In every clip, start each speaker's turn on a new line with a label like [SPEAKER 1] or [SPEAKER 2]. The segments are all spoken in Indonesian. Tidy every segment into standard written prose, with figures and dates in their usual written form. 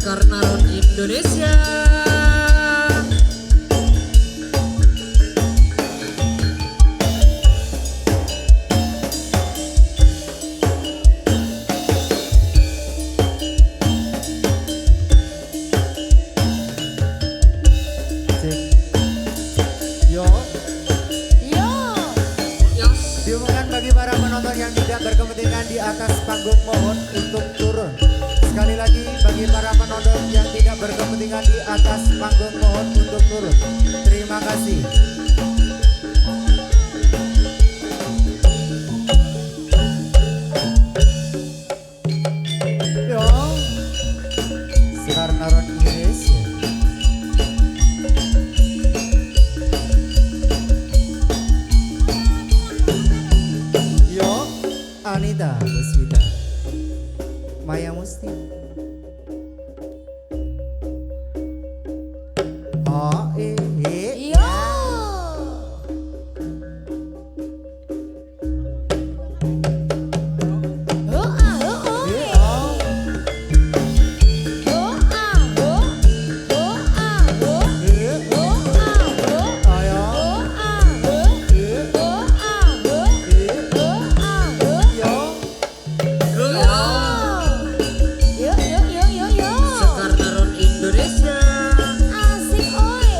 [SPEAKER 1] Sekarnaron Indonesia.
[SPEAKER 2] Yo,
[SPEAKER 3] Yo.
[SPEAKER 1] Yos.
[SPEAKER 2] diumumkan bagi para penonton yang tidak berkepentingan di atas panggung mohon untuk turun. Sekali lagi bagi para penonton yang tidak berkepentingan di atas panggung mohon untuk turun. Terima kasih. Yo, Sekarnaron Indonesia. Yo, Anita Buswita, Maya Musti. Oh,
[SPEAKER 3] Yo. Oh, ah, oh, oh.
[SPEAKER 2] eh, oh,
[SPEAKER 3] Oh, ah, oh. Oh, ah, oh.
[SPEAKER 2] eh,
[SPEAKER 3] Oh, ah, oh.
[SPEAKER 2] ayo,
[SPEAKER 3] Oh, ah, oh.
[SPEAKER 2] eh,
[SPEAKER 3] Oh, ah, oh.
[SPEAKER 2] eh,
[SPEAKER 3] Oh, ah, oh.
[SPEAKER 2] yo,
[SPEAKER 1] Yo.
[SPEAKER 3] Yo, yo, yo, yo, yo.
[SPEAKER 1] Sekarnaron Indonesia.
[SPEAKER 3] Asik, oi.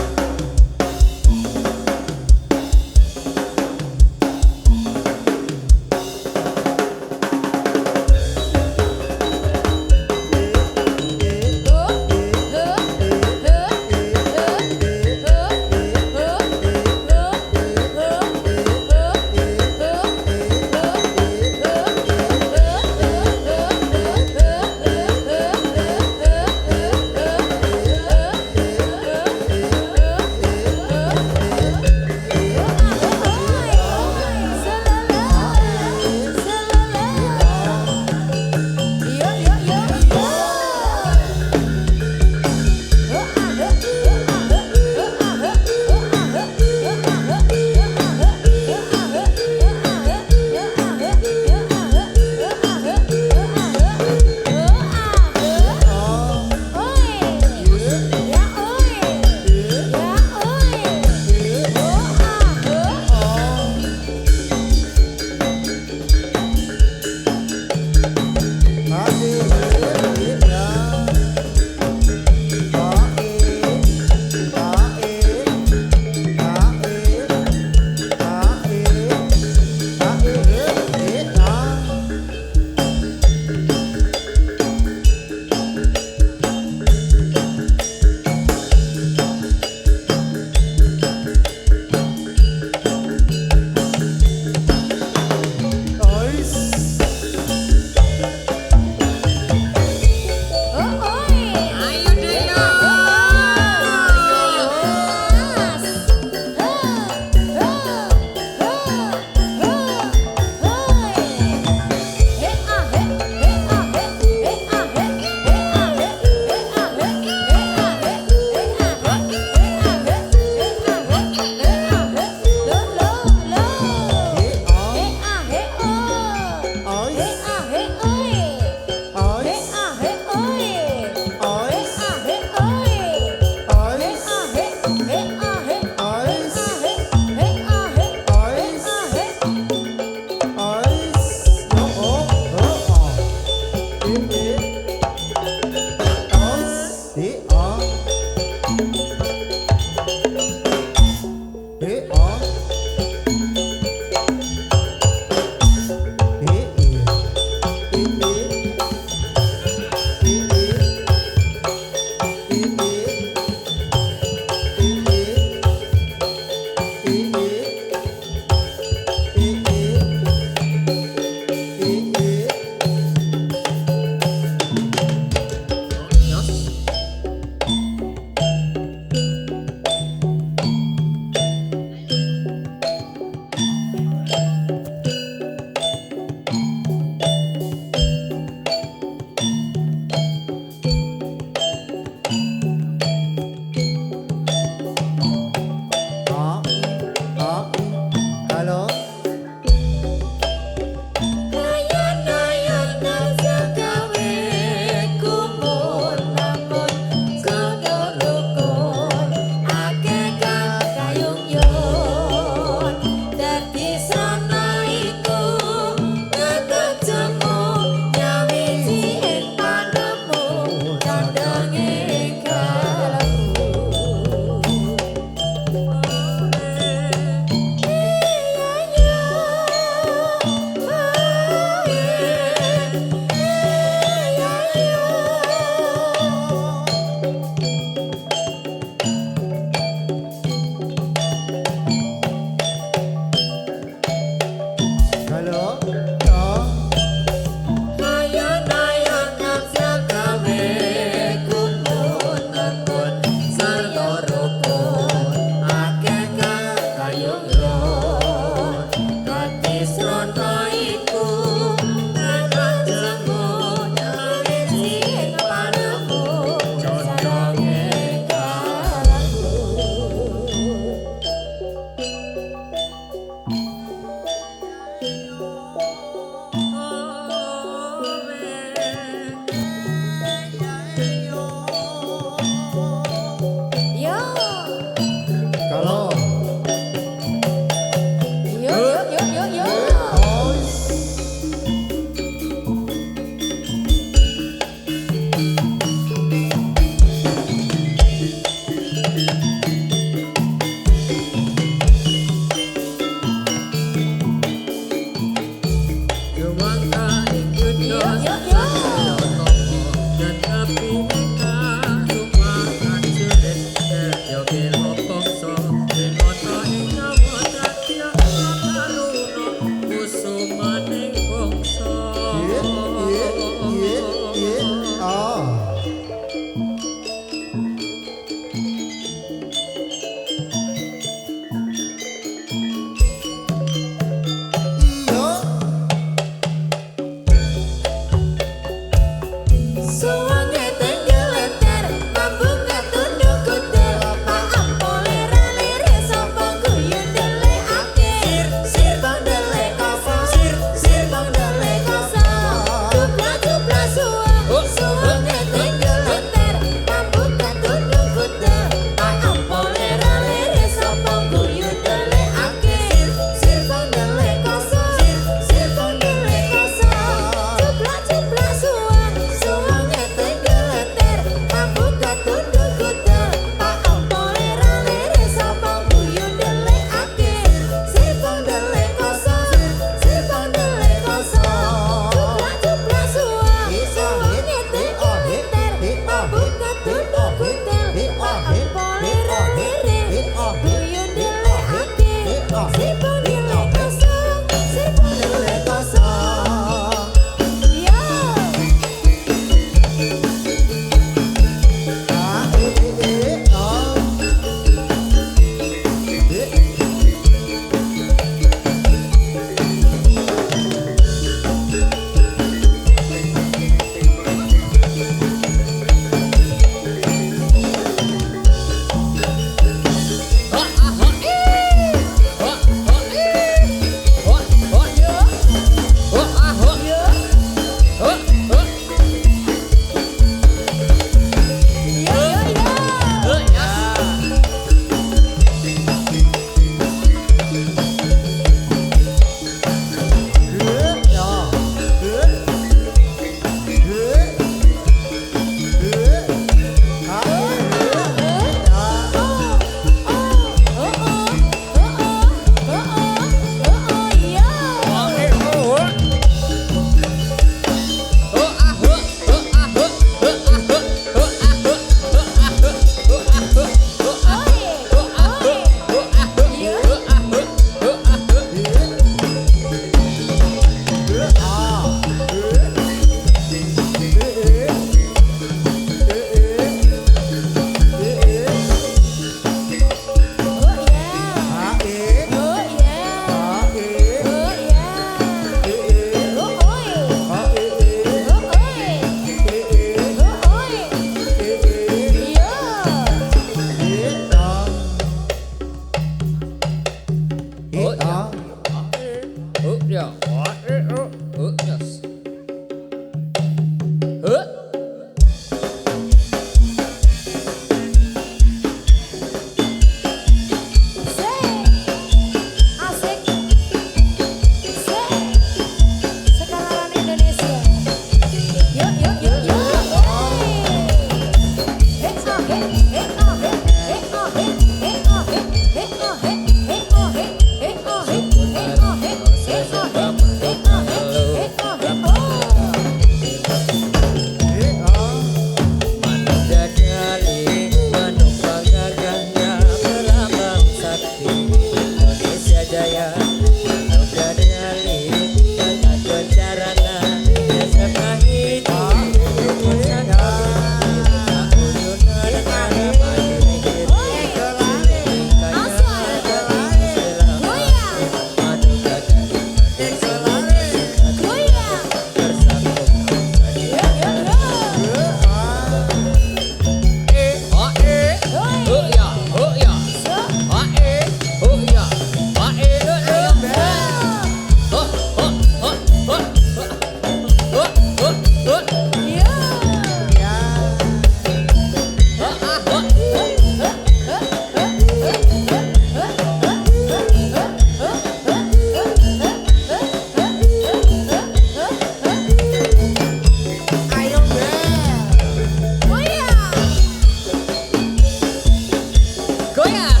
[SPEAKER 1] Goyang.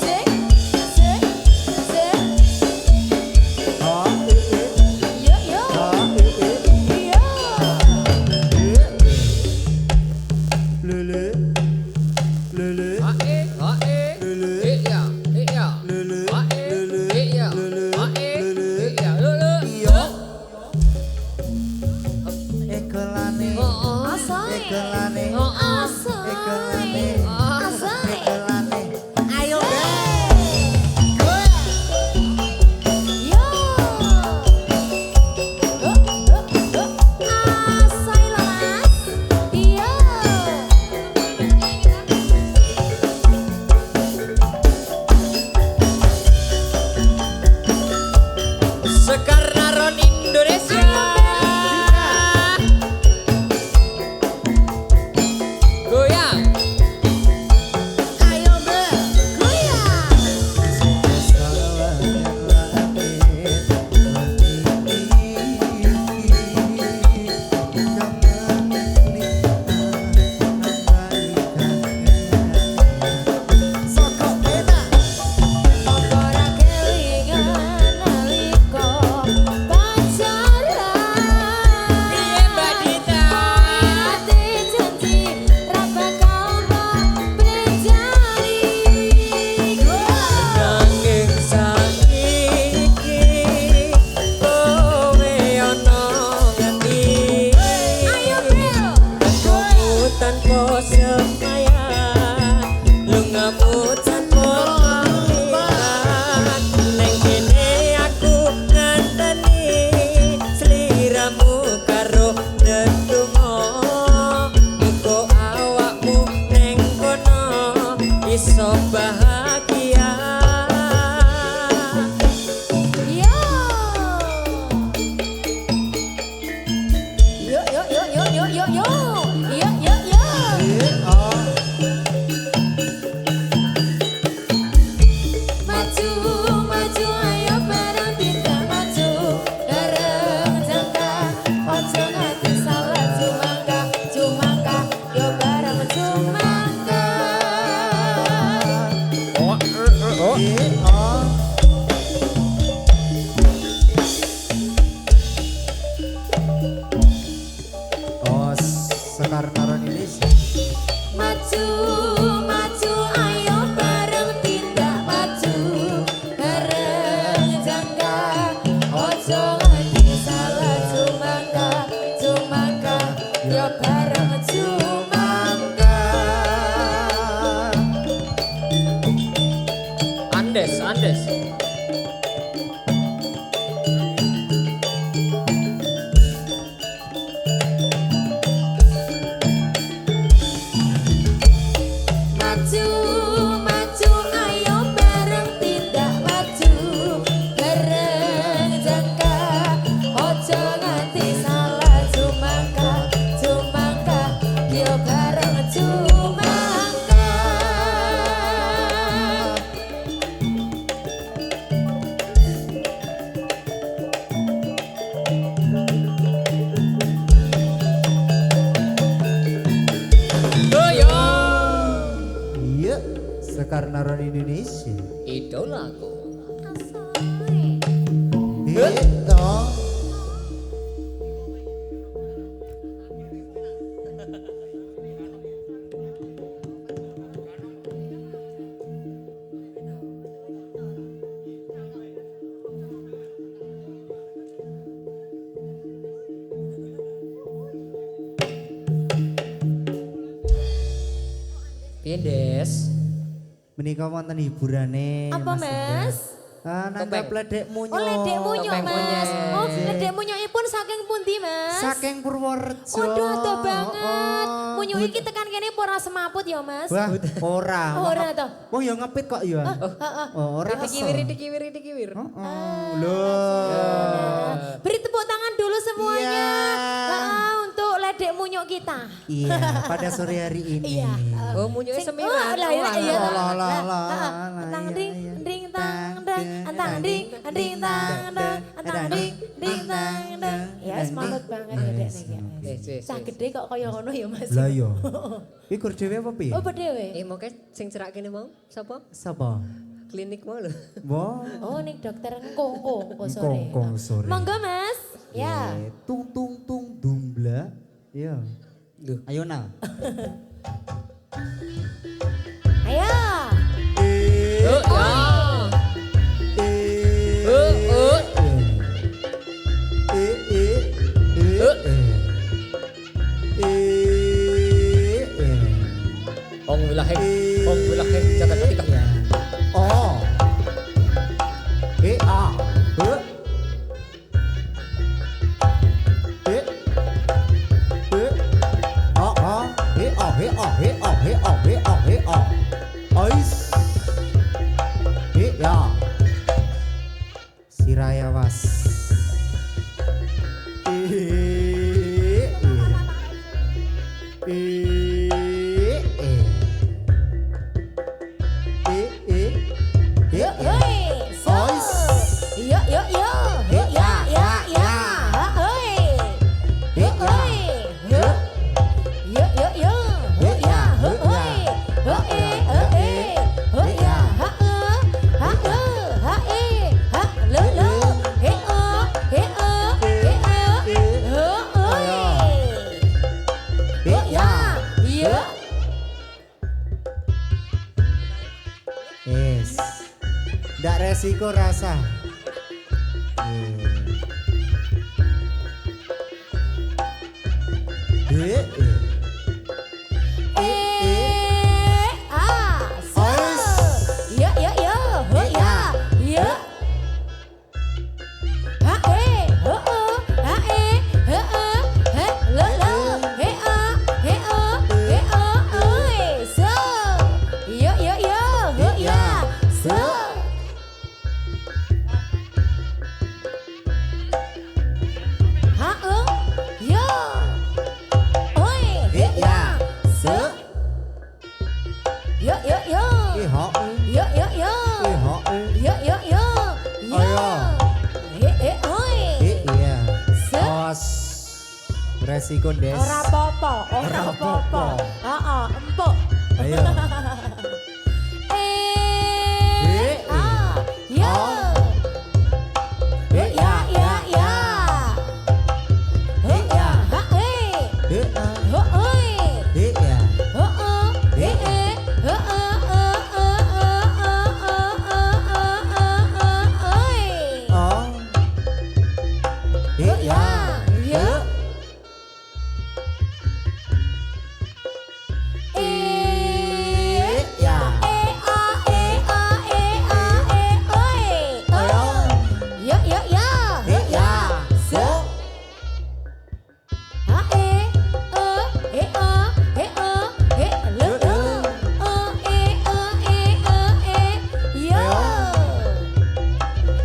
[SPEAKER 3] Sik, sik, sik.
[SPEAKER 2] Oh,
[SPEAKER 3] Yo yo.
[SPEAKER 2] oh,
[SPEAKER 3] Yo.
[SPEAKER 2] lele, lele,
[SPEAKER 1] Ae, ae. Iya, iya.
[SPEAKER 2] lele,
[SPEAKER 1] Ae,
[SPEAKER 2] lele,
[SPEAKER 1] iya.
[SPEAKER 2] lele,
[SPEAKER 1] Ae,
[SPEAKER 2] lele.
[SPEAKER 1] iya. Lele.
[SPEAKER 2] Iya. Ekelane,
[SPEAKER 3] Asai.
[SPEAKER 2] ekelane,
[SPEAKER 3] Asai.
[SPEAKER 2] ekelane,
[SPEAKER 3] Asai.
[SPEAKER 2] ekelane. Ayo
[SPEAKER 3] Yo. Asai Mas. Yo.
[SPEAKER 1] Sekar Naron Indonesia. Goyang.
[SPEAKER 2] Ayo Mbak.
[SPEAKER 3] Goyang. Ora kelingan nalika pacaran.
[SPEAKER 1] Piye Mbak Dita?
[SPEAKER 3] Ati janji ra bakal mbok brejani.
[SPEAKER 1] Nanging saiki kowe ana ngendi?
[SPEAKER 3] Ayo Bel.
[SPEAKER 1] Lungamu tanpa sembahyang, lungamu tanpa pamitan. Neng kene aku nganteni sliramu karo ndedonga. Muga awakmu neng kono iso bahagia.
[SPEAKER 3] Yo. Yo yo yo yo yo yo yo. Yo yo yo. Maju maju ayo bareng kita maju bareng jangka ojo nganti salah cumangka cumangka yo bareng cumangka.
[SPEAKER 2] Oh, Sekar Naron Indonesia.
[SPEAKER 3] Maju maju ayo bareng tindak maju bareng jangka ojo nganti salah cumangka cumangka yo bareng cumangka.
[SPEAKER 1] Andes, Andes.
[SPEAKER 3] Maju maju ayo bareng tindak maju bareng jangka ojo nganti salah cumangka cumangka yo bareng cumangka.
[SPEAKER 1] Goyang.
[SPEAKER 2] Iya, Sekar Naron Indonesia.
[SPEAKER 1] Idolaku.
[SPEAKER 3] Asai.
[SPEAKER 2] Iya.
[SPEAKER 1] Pindes.
[SPEAKER 2] Menika wonten hiburane.
[SPEAKER 3] Apa Mas?
[SPEAKER 2] Nanggap ledek munyo.
[SPEAKER 3] Oh ledek munyuk
[SPEAKER 1] Topeng
[SPEAKER 3] Mas.
[SPEAKER 1] monyet.
[SPEAKER 3] Oh ledek munyukipun saking pundi Mas?
[SPEAKER 2] Saking Purworejo.
[SPEAKER 3] Waduh atuh banget.
[SPEAKER 2] Oh,
[SPEAKER 3] Munyuk iki tekan kene apa ora semaput ya Mas?
[SPEAKER 2] Wah, ora.
[SPEAKER 3] Oh, ora toh.
[SPEAKER 2] Wong ya ngepit kok ya.
[SPEAKER 3] Heeh.
[SPEAKER 2] Oh, ora.
[SPEAKER 1] Ridikiwir, ridikiwir, ridikiwir.
[SPEAKER 2] Loh.
[SPEAKER 3] Beri tepuk tangan dulu semuanya.
[SPEAKER 2] Iya.
[SPEAKER 3] Untuk ledek munyuk kita.
[SPEAKER 2] Iya, pada sore hari ini.
[SPEAKER 3] Iya.
[SPEAKER 1] Oh, munyuknya
[SPEAKER 3] Sing-
[SPEAKER 1] semiran.
[SPEAKER 3] lah iya iya.
[SPEAKER 2] Lah, lah, lah,
[SPEAKER 3] Tang
[SPEAKER 2] iya,
[SPEAKER 3] ding
[SPEAKER 2] iya.
[SPEAKER 3] ding tang dang tang ding ding tang dang tang ding Ting tang tang. Ya wis manut banget ya Dek nek. Cah gede kok kaya ngono ya Mas.
[SPEAKER 2] Lah iya. Iki gur dhewe apa piye?
[SPEAKER 3] Oh dhewe.
[SPEAKER 1] Mau sing cerak kene mau sapa?
[SPEAKER 2] Sapa?
[SPEAKER 1] Klinik mau lho.
[SPEAKER 2] Wah.
[SPEAKER 3] Oh ning dokter engko sore.
[SPEAKER 2] Engko sore.
[SPEAKER 3] Monggo Mas. Ya.
[SPEAKER 2] Tung tung tung dumbla. Iya.
[SPEAKER 1] Duh.
[SPEAKER 2] Ayo Nal.
[SPEAKER 3] Ayo.
[SPEAKER 1] Oh, ya. Oh. Ong wilaheng jagat ketika.
[SPEAKER 2] Oh. A. Siraya was.
[SPEAKER 3] Yo hoi. Yo yo yo. Yo ya ya ya. Hoi. Yo hoi. Yo yo yo yo. Yo ya hoi. Ho e ho e. Ho ya ha e. Ha e ha e. Ha lo lo. He o he o he o. Ho hoi. Yo ya. Yo.
[SPEAKER 2] Yes. Ndak resiko rasa.
[SPEAKER 3] Ya ya ya, ho ya, ya. Ha ho ha ho he lo lo, he o, oi, so. Ya ya ya, ho ya, so. Ha ya. Oi, he ya, so. Yo yo yo. Yo yo yo. Yo yo yo. Yo. Oi.
[SPEAKER 2] Iya.
[SPEAKER 3] Se.
[SPEAKER 2] Os. Resiko des.
[SPEAKER 3] Ora apa-apa, ora apa-apa. Heeh, empuk.
[SPEAKER 2] Ayo.
[SPEAKER 3] Yo. Ya ya ya. Ho ya, ha ho oi.
[SPEAKER 2] Iya.
[SPEAKER 3] Ho he ho oi.
[SPEAKER 2] Oh. Iya.
[SPEAKER 3] Ya.
[SPEAKER 2] Iya.
[SPEAKER 3] Ya ya ya.
[SPEAKER 2] Iya.
[SPEAKER 3] Se. Ha he lo lo. Yo.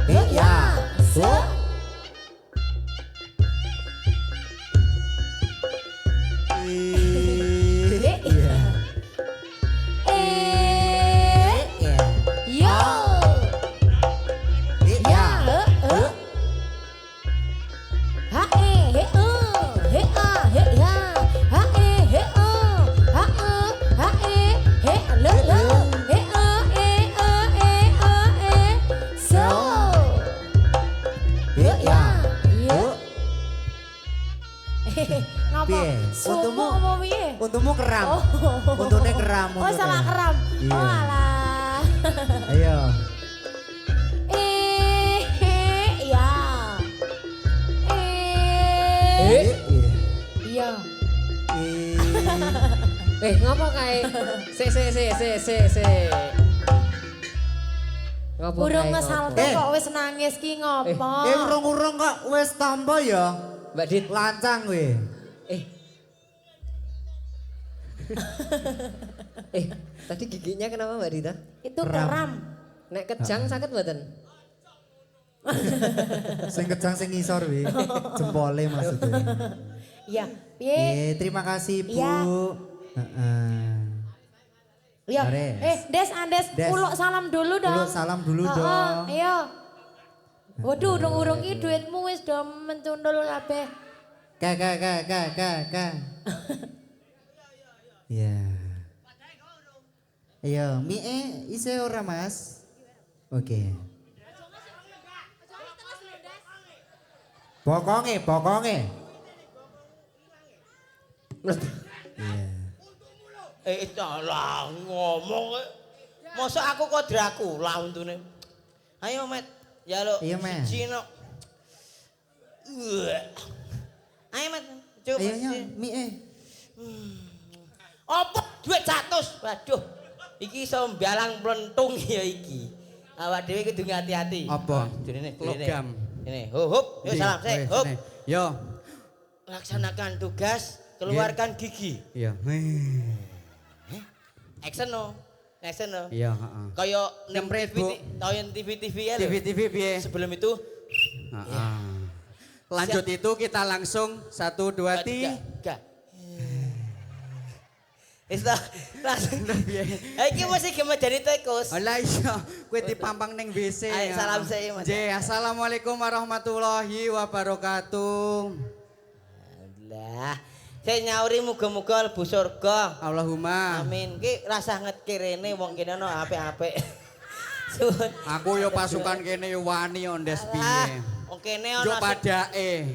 [SPEAKER 2] Iya.
[SPEAKER 3] Se.
[SPEAKER 2] Iya. Iya.
[SPEAKER 3] Yo.
[SPEAKER 2] Iya.
[SPEAKER 3] Ha he ya. Ha he lo lo. So.
[SPEAKER 2] Iya.
[SPEAKER 3] Yo. Ngapa?
[SPEAKER 2] Piye?
[SPEAKER 3] Sumu apa piye?
[SPEAKER 2] Untukmu keram.
[SPEAKER 3] Oh.
[SPEAKER 2] Untune keram.
[SPEAKER 3] Oh
[SPEAKER 2] untune.
[SPEAKER 3] salah keram.
[SPEAKER 2] Iya.
[SPEAKER 3] Oh alah.
[SPEAKER 2] Ayo.
[SPEAKER 3] Ya.
[SPEAKER 2] Iya.
[SPEAKER 3] Iya.
[SPEAKER 1] Ngapa kae? Se. Ngapa
[SPEAKER 3] Urung
[SPEAKER 1] kae,
[SPEAKER 3] ngesalte
[SPEAKER 1] ngapa?
[SPEAKER 3] kok wis nangis ki ngopo?
[SPEAKER 2] Urung-urung kok wis tampa ya.
[SPEAKER 1] Mbak Dit.
[SPEAKER 2] Lancang we.
[SPEAKER 1] Tadi giginya kenapa Mbak Dita?
[SPEAKER 3] Itu
[SPEAKER 2] Keram.
[SPEAKER 3] keram.
[SPEAKER 1] Nek kejang sakit mboten?
[SPEAKER 2] Sing kejang sing ngisor we. Jempole maksudnya.
[SPEAKER 3] Iya. Piye?
[SPEAKER 2] Terima kasih Bu.
[SPEAKER 3] Iya.
[SPEAKER 2] Heeh.
[SPEAKER 3] Iya.
[SPEAKER 2] Ares.
[SPEAKER 3] Des, Andes,
[SPEAKER 2] Des.
[SPEAKER 3] uluk salam dulu dong.
[SPEAKER 2] Uluk salam dulu dong.
[SPEAKER 3] Iya. Waduh, urung-urung ki duitmu wis do mencundul kabeh.
[SPEAKER 2] Ka. Ya. Ayo, mie isi ora Mas? Oke. Bokonge. Iya.
[SPEAKER 4] Lah ngomong masa aku kok Dracula untune. Ayo Met, jaluk
[SPEAKER 2] Iya, Met.
[SPEAKER 4] siji no. Ayo Met, coba.
[SPEAKER 2] Ayo nya mie.
[SPEAKER 4] Apa duit 100? Waduh. Iki iso mbalang plentung ya iki. Awak dhewe kudu hati-hati.
[SPEAKER 5] Apa?
[SPEAKER 4] Durine.
[SPEAKER 5] Logam.
[SPEAKER 4] Ini, hup, yuk salam sik, hup.
[SPEAKER 5] Yo.
[SPEAKER 4] Laksanakan tugas, keluarkan gigi.
[SPEAKER 5] Iya.
[SPEAKER 4] Action no.
[SPEAKER 5] Iya, heeh.
[SPEAKER 4] Kayak
[SPEAKER 5] Nyemprit, Bu.
[SPEAKER 4] Tayan TV ya lho.
[SPEAKER 5] TV piye?
[SPEAKER 4] Sebelum itu
[SPEAKER 5] Heeh. Lanjut itu kita langsung 1 2 3.
[SPEAKER 4] Wis ta, langsung. Iki mesti gemedani tikus.
[SPEAKER 5] Alah iya, kowe dipampang ning WC.
[SPEAKER 4] Ayo, salam sik, Mas.
[SPEAKER 5] Assalamualaikum warahmatullahi wabarakatuh.
[SPEAKER 4] Lah, saya nyauri muga-muga lebu surga.
[SPEAKER 5] Allahumma.
[SPEAKER 4] Amin. Ki rasah ngetki rene wong kene ono apik-apik. Suwun.
[SPEAKER 5] Aku yo pasukan kene yo wani yo ndes piye.
[SPEAKER 4] Wong kene ono
[SPEAKER 5] Yo padake.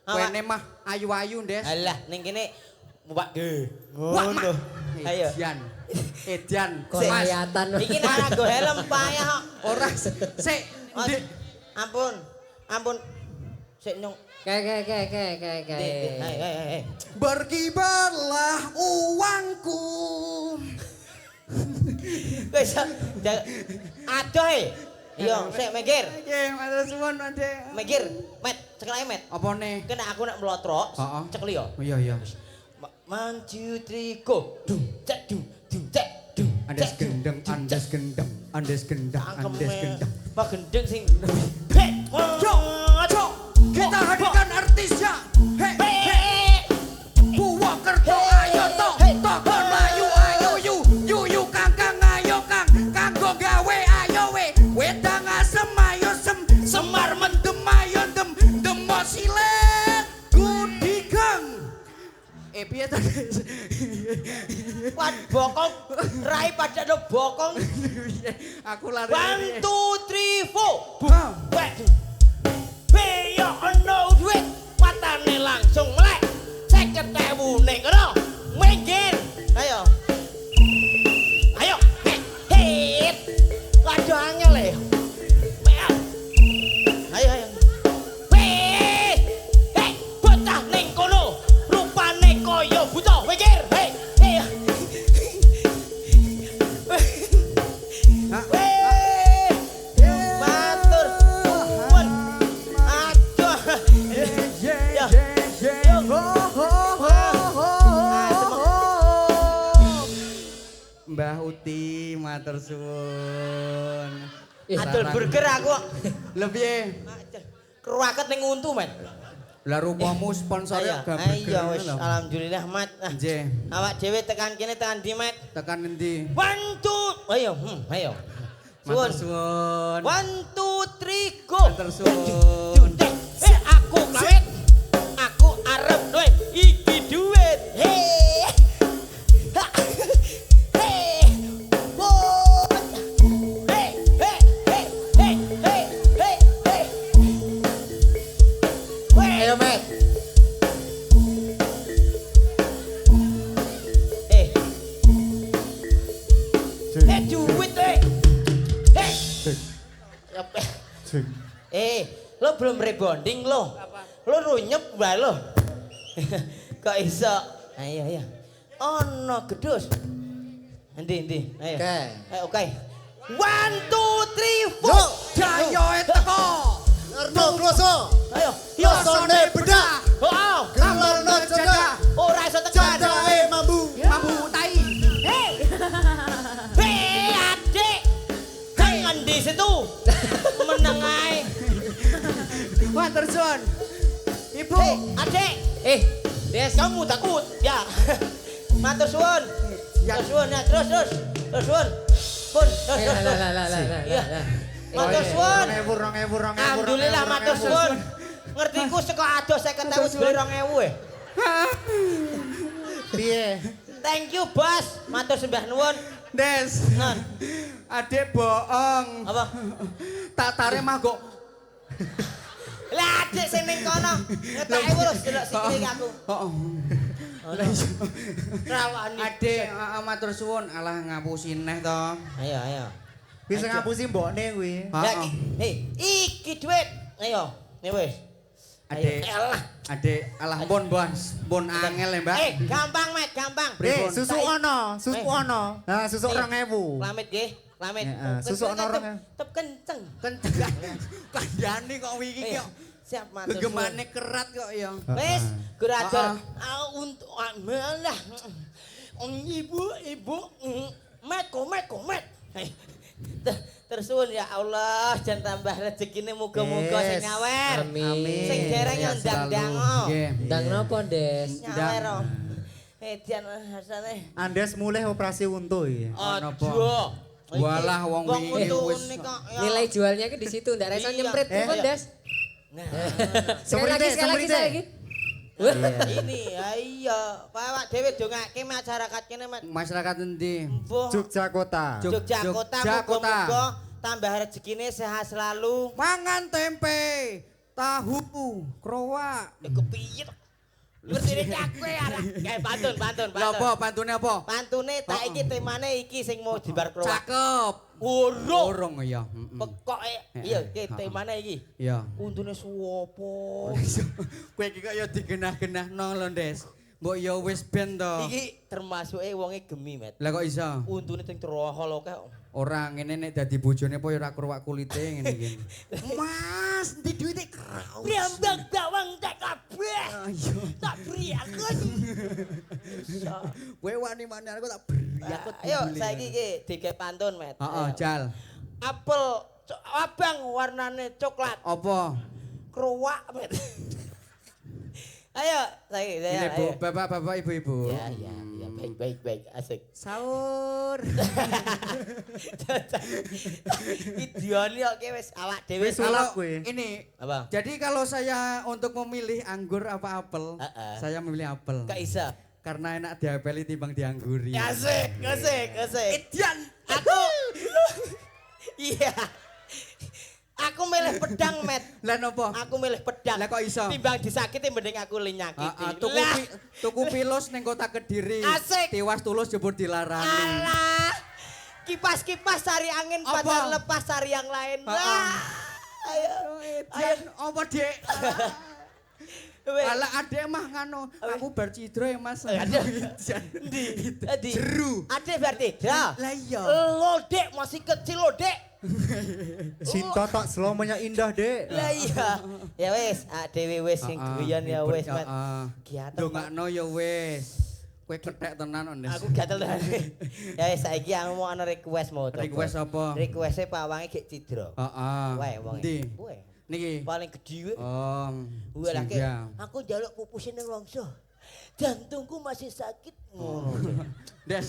[SPEAKER 5] Kowe mah ayu-ayu ndes.
[SPEAKER 4] Alah, ning kene Mbak Ge.
[SPEAKER 5] Wah,
[SPEAKER 4] Ngono. Ayo.
[SPEAKER 5] Edian.
[SPEAKER 1] Kolayatan.
[SPEAKER 4] Iki nek nggo helm payah kok.
[SPEAKER 5] Ora sik. Ndik.
[SPEAKER 4] Ampun. Sik nyong.
[SPEAKER 1] Kayak.
[SPEAKER 4] Hei.
[SPEAKER 5] Berkibarlah uangku.
[SPEAKER 4] Wis adoh e. Yo, sik mikir.
[SPEAKER 5] Nggih, matur suwun, Dik.
[SPEAKER 4] Mikir, Met, cekel ae, Met.
[SPEAKER 5] Apa nih?
[SPEAKER 4] Kena aku nek mlotrok,
[SPEAKER 5] Heeh.
[SPEAKER 4] cekel yo.
[SPEAKER 5] Iya.
[SPEAKER 4] 1 2 3 go. Dung, cek dung, cek dung.
[SPEAKER 5] Andes gendeng.
[SPEAKER 4] Pak gendeng sing.
[SPEAKER 5] Cok. Kita hadirkan artisnya. Hei. Purwokerto ayo tok. Toko Melayu ayo yu kangkang ayo kang. Kanggo gawe ayo we. Wedang asem ayo sem. Semar mendem ayo dem. Demo silet. Gudigang. Piye to?
[SPEAKER 4] Wat bokong, rai pada do bokong.
[SPEAKER 5] Aku lari.
[SPEAKER 4] 1 2 3 4.
[SPEAKER 5] Bum.
[SPEAKER 4] Waduh. Biyo ono duit, watane langsung melek. 50.000 ning kono. Minggir. Ayo. Hit. Waduh angel e. Ayo. Hei, bocah ning kono. Rupane kaya buta. Minggir. Hei. Matur suwun. Aduh. Ya.
[SPEAKER 5] Mbah Uti matur suwun.
[SPEAKER 4] Adol burger aku.
[SPEAKER 5] Lha piye?
[SPEAKER 4] Keruaket ning untu, Men.
[SPEAKER 5] Lah rupamu sponsornya gak burger.
[SPEAKER 4] Iya wis, alhamdulillah, Mat.
[SPEAKER 5] Nggih.
[SPEAKER 4] Awak dhewe tekan kene tekan di, Mat.
[SPEAKER 5] Tekan endi?
[SPEAKER 4] Bantu. Ayo.
[SPEAKER 5] Matur
[SPEAKER 4] Suwun.
[SPEAKER 5] suwun.
[SPEAKER 4] 1 2 3 go.
[SPEAKER 5] Matur suwun.
[SPEAKER 4] Aku kawit. Aku arep duit. Iki duit. Hei.
[SPEAKER 1] Ayo, Met.
[SPEAKER 4] Duit. Lo belum rebonding lo. Lo runyep bae lo. Kok iso? Ayo. Ono gedus. Endi? Ayo.
[SPEAKER 1] Oke.
[SPEAKER 4] Ayo, oke. 1 2 3 4.
[SPEAKER 5] Jayo teko.
[SPEAKER 2] Arno Kroso.
[SPEAKER 4] Ayo.
[SPEAKER 2] Krosone bedak.
[SPEAKER 4] Oh.
[SPEAKER 2] Kamarno cedak.
[SPEAKER 4] Ora iso tekan.
[SPEAKER 2] Cadae mambu.
[SPEAKER 5] Mambu tai.
[SPEAKER 4] Hei, adik. Jangan di situ. Menang ae.
[SPEAKER 5] Matur suwun. Ibu.
[SPEAKER 4] Hei, adik.
[SPEAKER 1] Des.
[SPEAKER 4] Kamu takut? Ya. Matur suwun.
[SPEAKER 5] Ya.
[SPEAKER 4] Matur suwun ya, terus. Pun, terus.
[SPEAKER 1] Lah.
[SPEAKER 4] Iya. Matur suwun.
[SPEAKER 2] 2000.
[SPEAKER 4] Alhamdulillah matur suwun. Ngertiku saka adoh 50.000 beli 2.000
[SPEAKER 2] Piye?
[SPEAKER 4] Thank you bos. Matur sembah nuwun.
[SPEAKER 5] Des.
[SPEAKER 4] Nah,
[SPEAKER 5] Adik bohong.
[SPEAKER 4] apa?
[SPEAKER 5] Tak tarik mah kok.
[SPEAKER 4] Lah adik sing ning kono ngetake terus delok sikile iki aku.
[SPEAKER 5] Heeh.
[SPEAKER 4] Rawani.
[SPEAKER 5] Adik, matur suwun alah ngapusi neh to.
[SPEAKER 4] Ayo.
[SPEAKER 2] Bisa ngapusi mbokne kuwi.
[SPEAKER 4] Lah iki duit. Ayo, wis.
[SPEAKER 5] Adik. Adik, alah pun bos, pun angel ya mbak.
[SPEAKER 4] Gampang Met, gampang.
[SPEAKER 2] Susu ono. Nah, susu 2000.
[SPEAKER 4] Lamit nggih, lamit.
[SPEAKER 2] Susu ono 2000.
[SPEAKER 4] Tep kenceng.
[SPEAKER 5] Kandhane kok wingi kok.
[SPEAKER 4] Siap matur.
[SPEAKER 5] Gegemane kerat kok ya.
[SPEAKER 4] Wis, guratur. Untuk malah. Ibu, met. Tersuwun ya Allah, jan tambah rezekine muga-muga sing ngawer.
[SPEAKER 1] Amin.
[SPEAKER 4] Sing dereng yo ndang-ndango.
[SPEAKER 1] Ndang napa, Des?
[SPEAKER 4] Nyawer. Edian rasane.
[SPEAKER 2] Andes mulai operasi untu iki.
[SPEAKER 4] Aduh.
[SPEAKER 5] Walah wong wingi wis.
[SPEAKER 1] Nilai jualnya ke di situ, ndak rasa nyemprit pun, Des.
[SPEAKER 4] Nah,
[SPEAKER 1] Sekali lagi.
[SPEAKER 4] ini iya, Pak dhewe dongake masyarakat kene, Mas.
[SPEAKER 5] Masyarakat endi?
[SPEAKER 2] Yogyakarta.
[SPEAKER 4] Yogyakarta muga-muga tambah rezekine sehat selalu.
[SPEAKER 5] Mangan tempe, tahu, krowak.
[SPEAKER 4] Iku piye to? Ngertine aku ya. Pantun.
[SPEAKER 5] Lha apa pantune apa?
[SPEAKER 4] Pantune tak iki temane iki sing mau dibar krowak.
[SPEAKER 5] Cakep.
[SPEAKER 4] Urung.
[SPEAKER 5] Urung ya.
[SPEAKER 4] Pokoke iya iki temane iki.
[SPEAKER 5] Iya.
[SPEAKER 4] Untune suwopo.
[SPEAKER 5] Kowe iki kok ya digenah-genahno lho, Des. Mbok ya wis ben to.
[SPEAKER 4] Iki termasuke wonge gemi, Met.
[SPEAKER 5] Lah kok iso?
[SPEAKER 4] Untune sing trohol kok.
[SPEAKER 5] Ora ngene nek dadi bojone apa ya ora krowak kulite ngene iki. Mas, ndi duwite kraus.
[SPEAKER 4] Brambang bawang tak kabeh.
[SPEAKER 5] Ayo.
[SPEAKER 4] Tak beri aku.
[SPEAKER 5] Kowe wani maneh aku tak beri aku.
[SPEAKER 4] Ayo saiki iki digawe pantun, Met.
[SPEAKER 5] Heeh, Jal.
[SPEAKER 4] Apel abang warnane coklat.
[SPEAKER 5] Apa?
[SPEAKER 4] Krowak, Met. Ayo saiki
[SPEAKER 5] Ini Bu, bapak-bapak, ibu-ibu.
[SPEAKER 4] Ya, baik, asik.
[SPEAKER 5] Sahur.
[SPEAKER 4] Idione kok wis awak dhewe
[SPEAKER 2] Wis sulap
[SPEAKER 5] Kalau
[SPEAKER 2] kowe.
[SPEAKER 5] ini,
[SPEAKER 4] apa?
[SPEAKER 5] jadi kalau saya untuk memilih anggur apa apel, saya memilih apel.
[SPEAKER 4] Kak Isa.
[SPEAKER 5] Karena enak diapeli timbang diangguri.
[SPEAKER 4] Asik.
[SPEAKER 5] Edian.
[SPEAKER 4] Aku iya. Aku milih pedang, Met.
[SPEAKER 5] Lah nopo?
[SPEAKER 4] Aku milih pedang.
[SPEAKER 5] Lah kok iso?
[SPEAKER 4] Timbang disakiti mending aku nyakiti.
[SPEAKER 5] Tuku pilus ning kota Kediri.
[SPEAKER 4] Asik.
[SPEAKER 5] Tiwas tulus jebur dilarani.
[SPEAKER 4] Alah. Kipas-kipas cari angin,
[SPEAKER 5] Apa?
[SPEAKER 4] pacar lepas cari yang lain. Wah. Ayo.
[SPEAKER 5] Edian, apa Dek?
[SPEAKER 4] Weh.
[SPEAKER 5] Ala adek mah ngano, aku bar cidro ya Mas.
[SPEAKER 4] Di.
[SPEAKER 5] Jeru.
[SPEAKER 4] Ade berarti. Ya.
[SPEAKER 5] Lah iya.
[SPEAKER 4] Lo Dek masih kecil lo Dek.
[SPEAKER 2] Cinta tak selamanya indah, Dek.
[SPEAKER 4] Lah iya. Ya wis, dhewe wis sing guyon ya wis, Met. Giaten.
[SPEAKER 5] Dongakno ya wis. Kowe kethek tenan on.
[SPEAKER 4] Aku gatel tenan. Ya wis saiki aku mau ana request mau.
[SPEAKER 5] Request apa?
[SPEAKER 4] Requeste pawange gek cidra.
[SPEAKER 5] Heeh.
[SPEAKER 4] Wae wong.
[SPEAKER 5] Ndi?
[SPEAKER 4] Wae.
[SPEAKER 5] Niki.
[SPEAKER 4] Paling gedhi.
[SPEAKER 5] Oh.
[SPEAKER 4] Walah ke.
[SPEAKER 5] Jingga.
[SPEAKER 4] Aku njaluk pupusin ning wongso. Jantungku masih sakit. Ngono.
[SPEAKER 5] Des.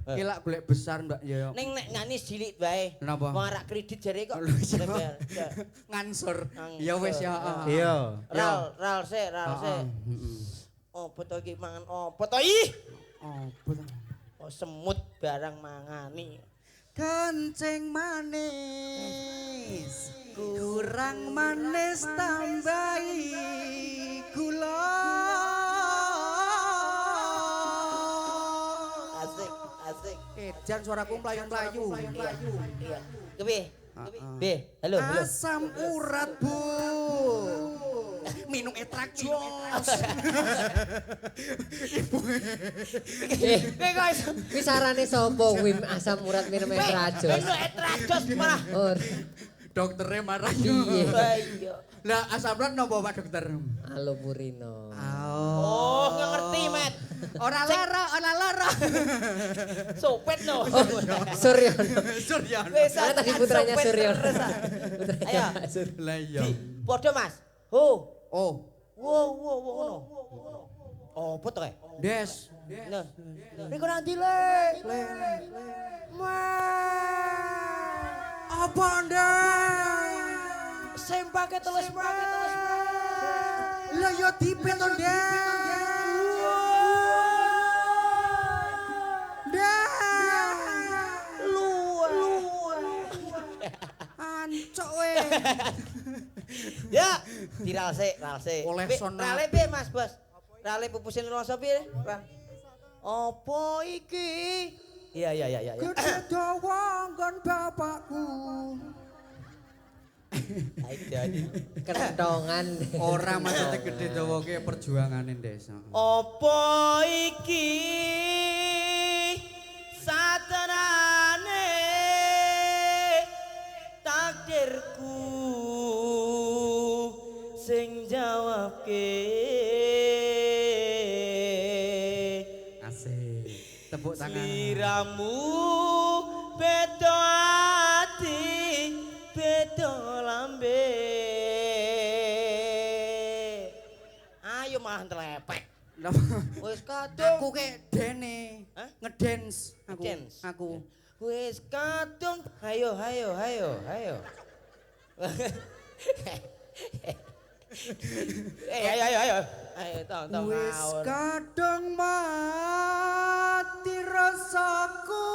[SPEAKER 5] Ilak golek besar Mbak ya.
[SPEAKER 4] Ning nek ngani cilik bae.
[SPEAKER 5] Kenapa?
[SPEAKER 4] Wong arak kredit jare kok.
[SPEAKER 5] Lho, iya.
[SPEAKER 4] Bayar.
[SPEAKER 5] Ngansur. Ya wis ya.
[SPEAKER 2] Iya.
[SPEAKER 4] Ral se.
[SPEAKER 5] Heeh.
[SPEAKER 4] Oh, foto iki mangan opo to ih?
[SPEAKER 5] Apa to?
[SPEAKER 4] Oh, semut barang mangani.
[SPEAKER 5] Kencing manis. Kurang manis tambahi gula.
[SPEAKER 4] Asik.
[SPEAKER 5] Jan suaraku mlayu-mlayu.
[SPEAKER 4] Iya. Kepiye? Piye? Halo.
[SPEAKER 5] Asam urat, Bu. Minum etrak jos.
[SPEAKER 4] Kowe iso.
[SPEAKER 1] Kuwi sarane sapa kuwi asam urat minum etrajos?
[SPEAKER 4] Minum etrajos malah.
[SPEAKER 1] Or.
[SPEAKER 5] Dokternya marah.
[SPEAKER 1] Piye?
[SPEAKER 4] Iya.
[SPEAKER 5] Lah asam urat napa Pak Dokter?
[SPEAKER 1] Alopurino.
[SPEAKER 4] Oh, nggak ngerti, Met.
[SPEAKER 5] Ora lara.
[SPEAKER 4] Sopet no.
[SPEAKER 1] Suryono.
[SPEAKER 5] Suryan.
[SPEAKER 1] Karena tadi putranya Suryono.
[SPEAKER 4] Ayo.
[SPEAKER 5] Lah iya.
[SPEAKER 4] Podo, Mas. Ho.
[SPEAKER 5] Oh,
[SPEAKER 4] Wow, ngono. Oh, apa to kae?
[SPEAKER 5] Des.
[SPEAKER 4] Nah. Niku nanti le.
[SPEAKER 5] Apa ndek?
[SPEAKER 4] Sing pake tulis
[SPEAKER 5] Lah yo dipet to ndek. Ancok we.
[SPEAKER 4] Ya, diralse.
[SPEAKER 5] Oleh sono.
[SPEAKER 4] Rale piye Mas Bos? Rale pupusin rasa piye? Apa iki? Iya.
[SPEAKER 5] Gede dawa nggon bapakku.
[SPEAKER 4] Ayo jadi.
[SPEAKER 1] Kentongan.
[SPEAKER 5] Ora maksudnya gede dawa ki perjuangane desa.
[SPEAKER 4] Apa iki satenane takdirku sing jawabke.
[SPEAKER 5] Asik. Tepuk tangan.
[SPEAKER 4] Sliramu beda ati, beda lambe. Ayo malah telepek. Wis kadung.
[SPEAKER 5] Aku ke dene.
[SPEAKER 4] Hah?
[SPEAKER 5] Ngedance aku.
[SPEAKER 4] Ngedance?
[SPEAKER 5] Aku.
[SPEAKER 4] Wis kadung. Ayo. Ayo. Ayo tong
[SPEAKER 5] Wis
[SPEAKER 4] ngawur.
[SPEAKER 5] kadung mati rasaku.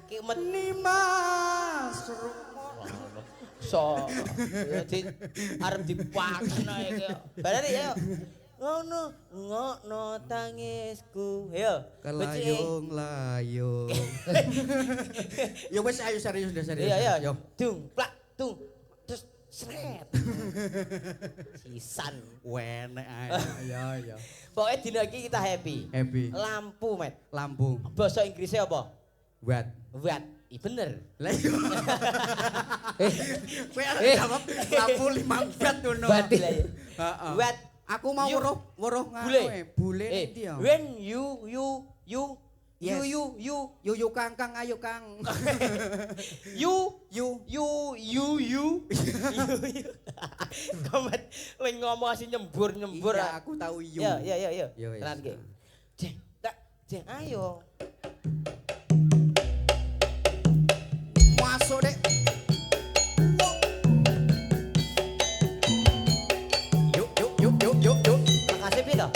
[SPEAKER 4] Ki met
[SPEAKER 5] Nimas
[SPEAKER 4] so. Di arep dipakan ae ki. Barani ayo. Ngono tangisku. Ayo.
[SPEAKER 5] Kelayung. Ya wis ayo serius dah serius.
[SPEAKER 4] Iya.
[SPEAKER 5] Yo.
[SPEAKER 4] Dung, plak, tung. Terus sret. Sisan.
[SPEAKER 5] Wenek ae. Ya.
[SPEAKER 4] Pokoknya dina iki kita happy.
[SPEAKER 5] Happy.
[SPEAKER 4] Lampu, Met.
[SPEAKER 5] Lampu.
[SPEAKER 4] Bahasa Inggrisnya apa?
[SPEAKER 5] Wat.
[SPEAKER 4] Watt. Bener.
[SPEAKER 5] Lah iya. Kowe arep jawab lampu 5 watt ngono.
[SPEAKER 1] Berarti.
[SPEAKER 5] Heeh.
[SPEAKER 4] Watt.
[SPEAKER 5] Aku mau
[SPEAKER 4] You-
[SPEAKER 5] weruh
[SPEAKER 4] Bule.
[SPEAKER 5] bule ndi ya?
[SPEAKER 4] When
[SPEAKER 5] Yes.
[SPEAKER 4] you
[SPEAKER 5] Yo Kang ayo Kang.
[SPEAKER 4] you
[SPEAKER 5] You.
[SPEAKER 4] Komet lagi ngomong asih nyembur
[SPEAKER 5] Iya, aku tahu you.
[SPEAKER 4] Ya.
[SPEAKER 5] Yo, wis.
[SPEAKER 4] Tenan ki. Jeng, ayo.
[SPEAKER 5] Masuk dek. Yuk.
[SPEAKER 4] Makasih pi to.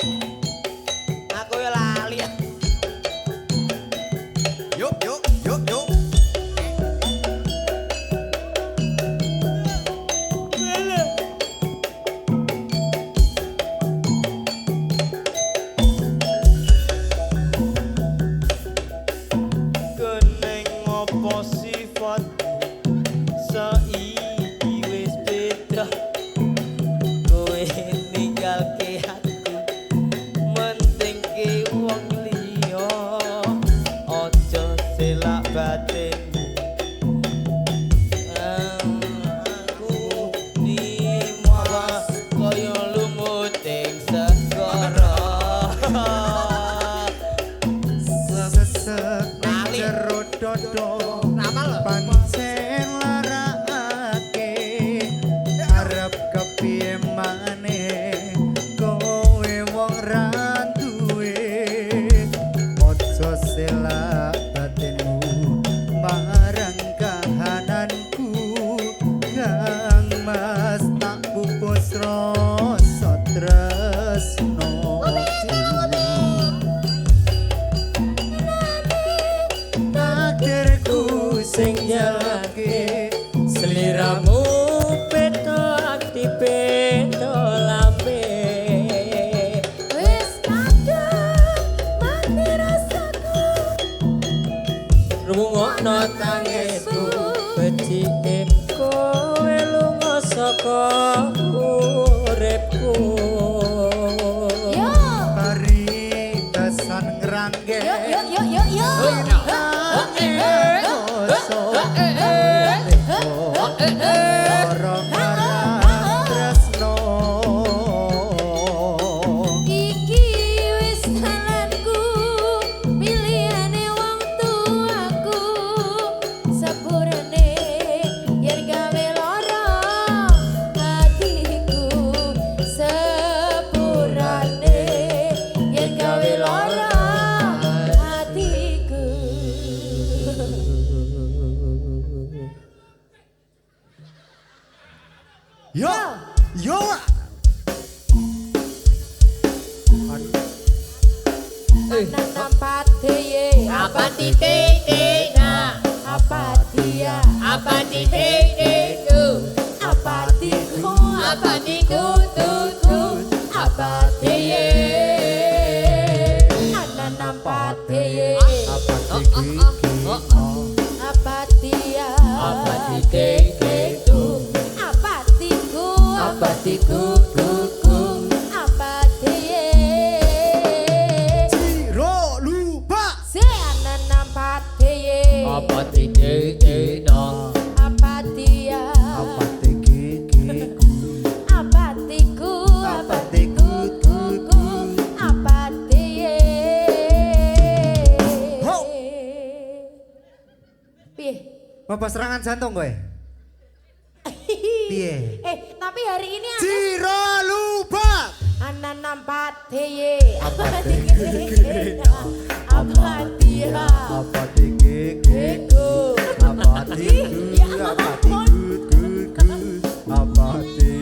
[SPEAKER 4] Aku ya lali ya.
[SPEAKER 5] Yuk.
[SPEAKER 4] Keneng ngopo sifat saiki wis beda. Kowe ninggalke aku mentingke wong liya. Aja selak batinmu. Aku nimas kaya lumuting segara.
[SPEAKER 2] Sesek
[SPEAKER 4] Lali.
[SPEAKER 2] jero dodo
[SPEAKER 1] Ramal lho.
[SPEAKER 2] pancen larakake arep kepiye maneh kowe wong ra duwe aja selak batinmu marang kahananku kang mas tak pupus rasa tresno. Takdirku sing jalake
[SPEAKER 1] Seliramu beda ati beda lambe.
[SPEAKER 3] Wis kadung mati rasaku.
[SPEAKER 1] Rungokno tangisku becike kowe lunga saka uripku.
[SPEAKER 3] Yo.
[SPEAKER 2] hari kesan ngrangge
[SPEAKER 3] Yo. Iki wis salanku pilihane wong tuaku sepurane yen gawe lara hatiku sepurane yen gawe lara hatiku
[SPEAKER 2] Yo. Yo.
[SPEAKER 3] Nanam pati
[SPEAKER 1] Apa titik na?
[SPEAKER 3] apa dia
[SPEAKER 1] Apa titik tu?
[SPEAKER 3] apa tiku
[SPEAKER 1] Apa tu?
[SPEAKER 3] apa dia nanam pati
[SPEAKER 2] Apa
[SPEAKER 3] apa dia
[SPEAKER 1] Apa titik tu?
[SPEAKER 3] apa tiku
[SPEAKER 1] Apa tiku?
[SPEAKER 3] apa dia
[SPEAKER 2] Ciro lupa.
[SPEAKER 3] se nanam pati
[SPEAKER 1] Apa titik na?
[SPEAKER 3] apa dia
[SPEAKER 2] Apa tiki
[SPEAKER 3] apa tiku
[SPEAKER 2] Apa tiku
[SPEAKER 3] apa dia
[SPEAKER 2] Ho.
[SPEAKER 3] piye
[SPEAKER 2] Apa serangan jantung gue? Piye?
[SPEAKER 3] tapi hari ini ada
[SPEAKER 2] Ciro lupa.
[SPEAKER 3] anak nampak teye
[SPEAKER 2] Apa
[SPEAKER 3] apa dia
[SPEAKER 2] Apa tiki
[SPEAKER 3] Ego.
[SPEAKER 2] Apa tiku
[SPEAKER 3] Ya
[SPEAKER 2] Apa
[SPEAKER 3] ampun.
[SPEAKER 2] tiku Apa tiku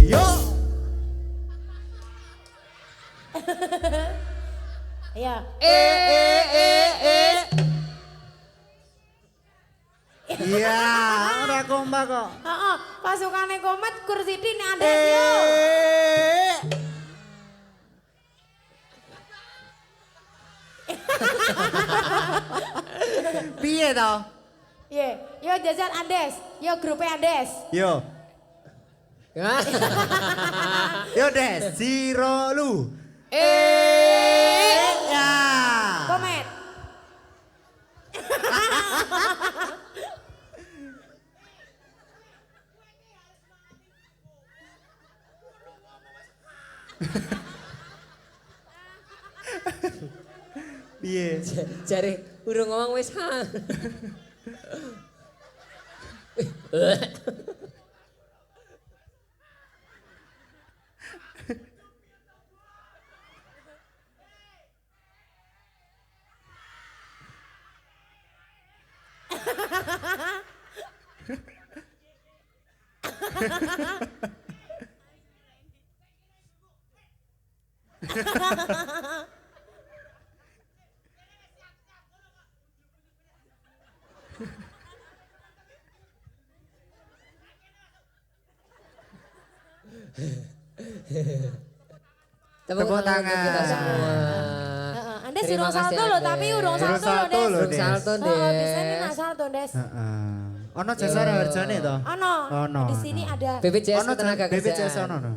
[SPEAKER 2] Yo.
[SPEAKER 3] ya
[SPEAKER 2] Iya, ora kompak kok.
[SPEAKER 3] pasukannya komet kursi ini ada yo
[SPEAKER 2] Piye to?
[SPEAKER 3] yo jajan Andes yo grupnya Andes
[SPEAKER 2] Yo. Yo Des, Ciro lu. Ya.
[SPEAKER 3] komet
[SPEAKER 2] Piye?
[SPEAKER 1] Jare urung ngomong wis ha.
[SPEAKER 2] Tepuk tangan.
[SPEAKER 1] untuk kita semua.
[SPEAKER 3] Andes
[SPEAKER 1] Terima
[SPEAKER 3] urung
[SPEAKER 1] kasih,
[SPEAKER 3] salto loh
[SPEAKER 1] Andes.
[SPEAKER 3] tapi urung
[SPEAKER 2] Urung
[SPEAKER 3] salto loh
[SPEAKER 2] salto
[SPEAKER 3] Des
[SPEAKER 2] loh,
[SPEAKER 1] Urung
[SPEAKER 2] Des.
[SPEAKER 1] salto,
[SPEAKER 3] biasanya
[SPEAKER 1] Des.
[SPEAKER 3] nak salto Des
[SPEAKER 2] Ono jasara harjane to?
[SPEAKER 3] Ono di sini ada
[SPEAKER 1] BPJS
[SPEAKER 2] Ono
[SPEAKER 1] tenaga
[SPEAKER 2] BPJS
[SPEAKER 1] kerjaan.
[SPEAKER 2] ono.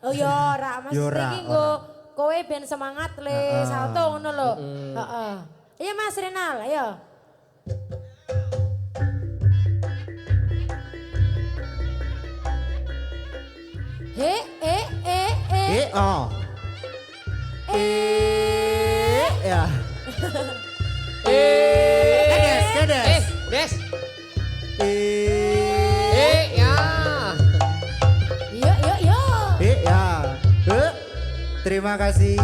[SPEAKER 3] oh yo ra mas
[SPEAKER 2] Yo, ra,
[SPEAKER 3] iki nggo kowe ben semangat le salto ngono lho heeh iya Mas Renal ayo
[SPEAKER 2] Oh. Ya. Kedes.
[SPEAKER 1] Des.
[SPEAKER 2] Eh.
[SPEAKER 1] Ya.
[SPEAKER 3] yo
[SPEAKER 2] Ya. Terima kasih.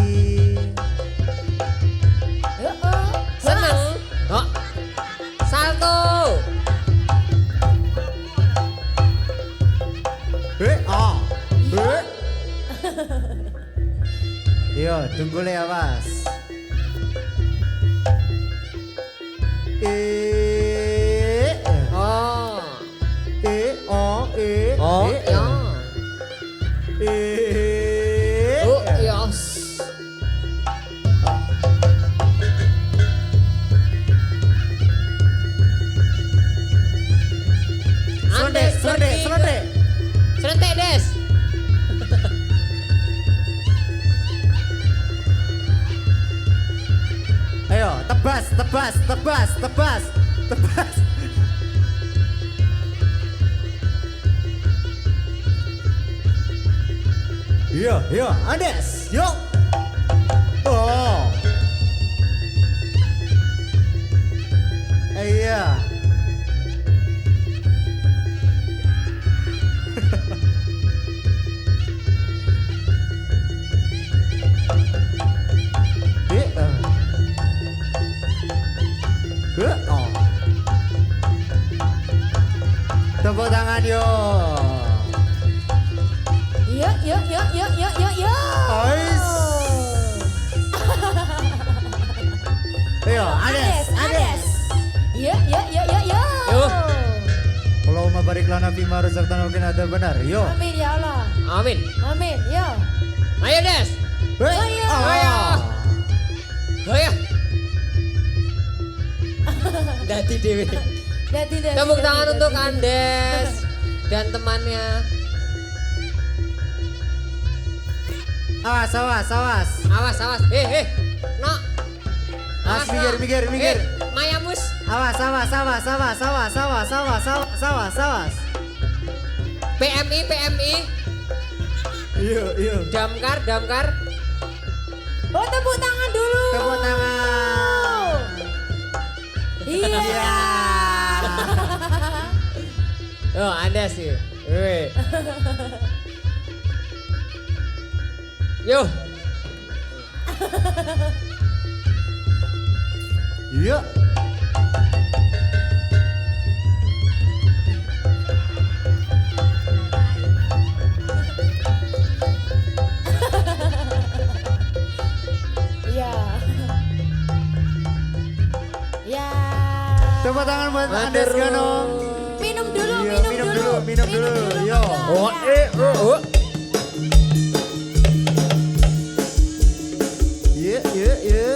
[SPEAKER 1] Seneng. Oh. Salto.
[SPEAKER 2] Oh. Yo, tunggu ya, Mas.
[SPEAKER 1] Oh.
[SPEAKER 2] Oh,
[SPEAKER 1] Ya. Oh, yes. Andes pergi. Serentek, Des.
[SPEAKER 2] Ayo, tebas. Yo, Andes, yuk. Oh. Iya. Tepuk tangan yuk.
[SPEAKER 3] Yuk, yuk, yuk, yuk, yuk, yuk, yuk.
[SPEAKER 2] Ois. Ayo, Ades, Ades.
[SPEAKER 3] Yuk, yuk, yuk, yuk, yuk.
[SPEAKER 1] Yuk.
[SPEAKER 2] Kalau mau balik lana Bima rusak tanah mungkin ada benar. Yo.
[SPEAKER 3] Amin ya Allah.
[SPEAKER 1] Amin.
[SPEAKER 3] Amin. Yuk.
[SPEAKER 1] Ayo Des.
[SPEAKER 3] Ayo.
[SPEAKER 1] Ayo. Ayo. Dati Dewi.
[SPEAKER 3] Dati, dati,
[SPEAKER 1] Tepuk
[SPEAKER 3] dati,
[SPEAKER 1] tangan
[SPEAKER 3] dati.
[SPEAKER 1] untuk Andes dan temannya.
[SPEAKER 2] Awas, awas, awas.
[SPEAKER 1] Awas, awas. No.
[SPEAKER 2] Awas, minggir, minggir.
[SPEAKER 1] Mayamus.
[SPEAKER 2] Awas, awas, awas, awas, awas, awas, awas, awas, awas, awas.
[SPEAKER 1] PMI, PMI.
[SPEAKER 2] Yuk.
[SPEAKER 1] Damkar, damkar.
[SPEAKER 3] Oh, tepuk tangan dulu.
[SPEAKER 2] Tepuk tangan.
[SPEAKER 3] Iya.
[SPEAKER 2] Iya.
[SPEAKER 1] Oh, Andes sih. Weh. Yo.
[SPEAKER 2] Yuk.
[SPEAKER 3] Iya. Ya.
[SPEAKER 2] Tepuk tangan buat
[SPEAKER 1] Matur
[SPEAKER 2] Andes Gano.
[SPEAKER 1] nuwun.
[SPEAKER 3] Minum dulu,
[SPEAKER 2] Iya,
[SPEAKER 3] minum dulu.
[SPEAKER 2] minum dulu. Yo.
[SPEAKER 3] Bangga.
[SPEAKER 1] Oh.
[SPEAKER 2] Yuk. Ya.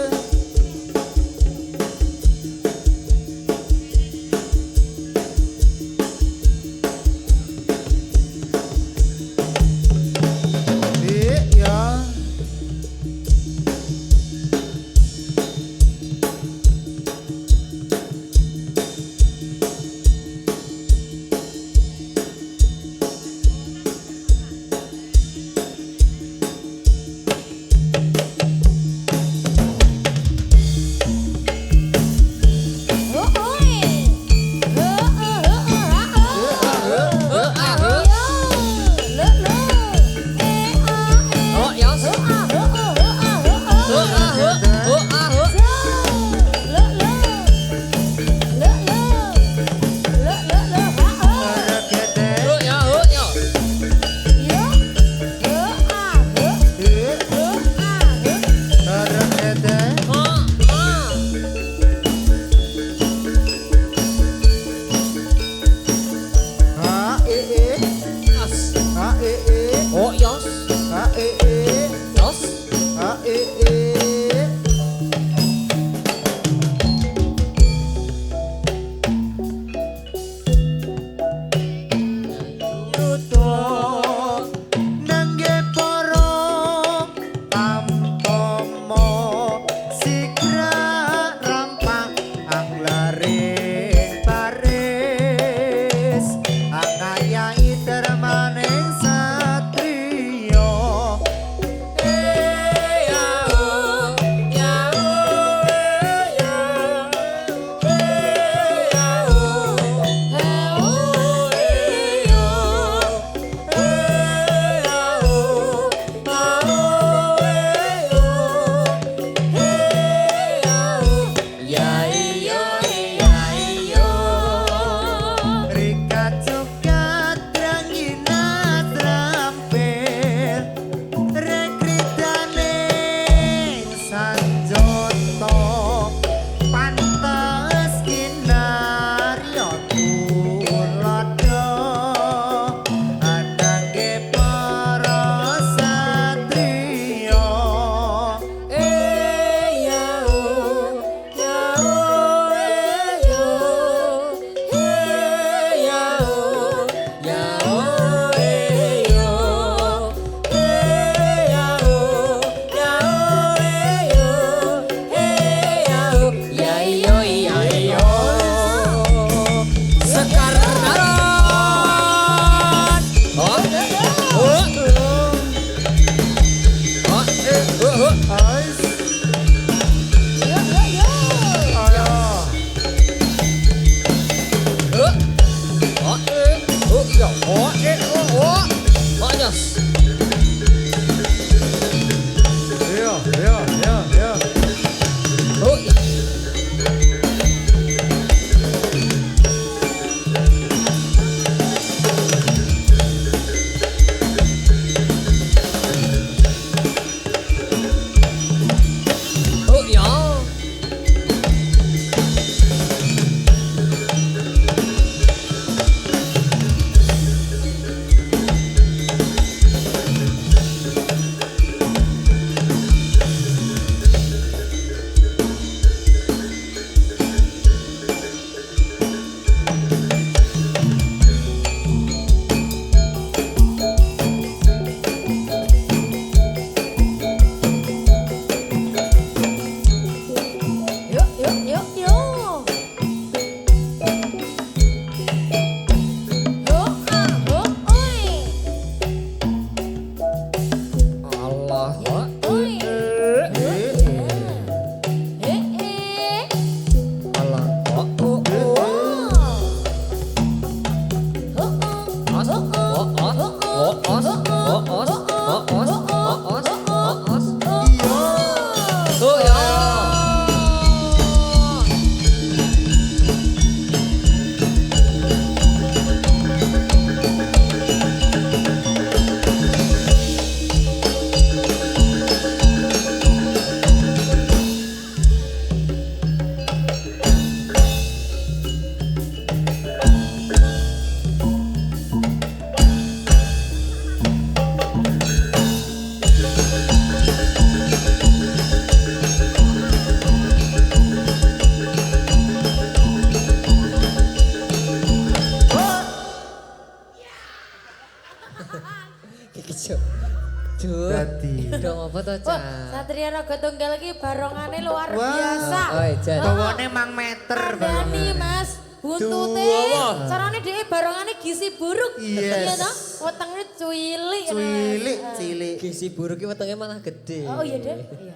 [SPEAKER 2] Gede.
[SPEAKER 1] Dong apa to,
[SPEAKER 3] Wah,
[SPEAKER 1] Cak?
[SPEAKER 3] Satria Raga Tunggal iki barongane luar
[SPEAKER 2] Wah.
[SPEAKER 3] biasa.
[SPEAKER 1] Oh, Jan.
[SPEAKER 2] Dawane mang meter
[SPEAKER 3] Kandhani Mas, buntute.
[SPEAKER 1] Duh,
[SPEAKER 3] Carane dhek barongane gizi buruk.
[SPEAKER 2] Yes.
[SPEAKER 3] Iya toh? Wetenge cuilik.
[SPEAKER 2] Cilik,
[SPEAKER 3] Mas.
[SPEAKER 2] cilik.
[SPEAKER 1] Gizi buruk iki wetenge malah gede.
[SPEAKER 3] Oh iya, Dek. Iya.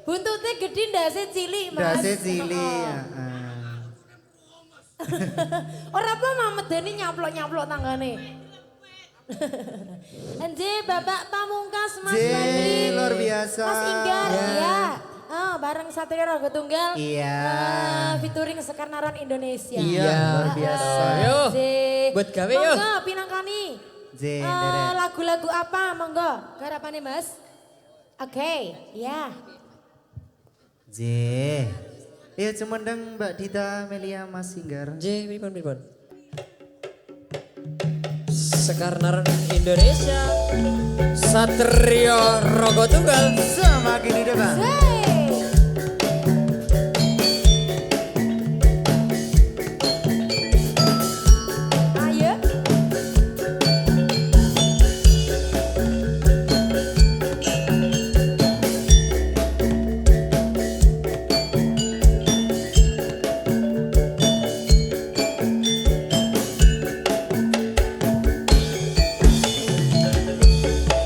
[SPEAKER 3] Buntute gede ndase cilik, Mas.
[SPEAKER 2] Dase cilik.
[SPEAKER 3] Oh. Ora apa mah medeni nyaplok-nyaplok tanggane. Anje Bapak Pamungkas Mas
[SPEAKER 2] J,
[SPEAKER 3] Badri.
[SPEAKER 2] luar biasa.
[SPEAKER 3] Mas Inggar,
[SPEAKER 1] Ya.
[SPEAKER 3] iya. Oh, bareng Satria Raga Tunggal.
[SPEAKER 2] Iya.
[SPEAKER 3] Featuring Sekarnaran Indonesia.
[SPEAKER 2] Iya, luar biasa.
[SPEAKER 1] Yo.
[SPEAKER 3] J.
[SPEAKER 1] Buat gawe, yo.
[SPEAKER 3] Monggo pinangkani.
[SPEAKER 2] J, derek.
[SPEAKER 3] Lagu-lagu apa monggo? Garapane Mas? Oke, ya.
[SPEAKER 2] J. Iya cemendeng Mbak Dita, Melia, Mas Inggar.
[SPEAKER 1] J, pripun. Sekarnaran Indonesia. Satrio Rogo Tunggal.
[SPEAKER 2] Semakin hidup Pak.
[SPEAKER 3] Hey. Ayo.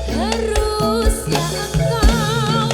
[SPEAKER 3] Harusnya engkau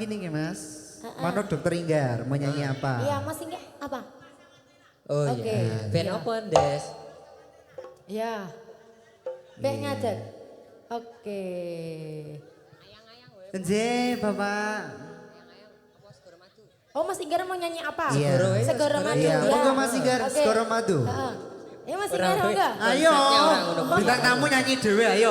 [SPEAKER 2] gini nih Mas. Manuk Dokter Inggar mau nyanyi apa?
[SPEAKER 3] Iya, Mas Inge apa?
[SPEAKER 1] Oh
[SPEAKER 3] Oke.
[SPEAKER 1] iya. Ben
[SPEAKER 3] Iya.
[SPEAKER 1] apa Des?
[SPEAKER 3] Ya. Bek ngajar. Oke.
[SPEAKER 2] Enje, Bapak.
[SPEAKER 3] Oh, Mas Inggar mau nyanyi apa?
[SPEAKER 2] Iya.
[SPEAKER 3] Segoro madu.
[SPEAKER 2] Iya,
[SPEAKER 3] ya.
[SPEAKER 2] monggo Mas Inggar,
[SPEAKER 3] Oke.
[SPEAKER 2] Segoro Madu.
[SPEAKER 3] Heeh. Ya Mas
[SPEAKER 1] Orang
[SPEAKER 3] Inggar
[SPEAKER 1] we.
[SPEAKER 3] enggak?
[SPEAKER 2] Ayo,
[SPEAKER 1] Konsepnya orang ngono.
[SPEAKER 2] bintang tamu nyanyi dhewe, ayo.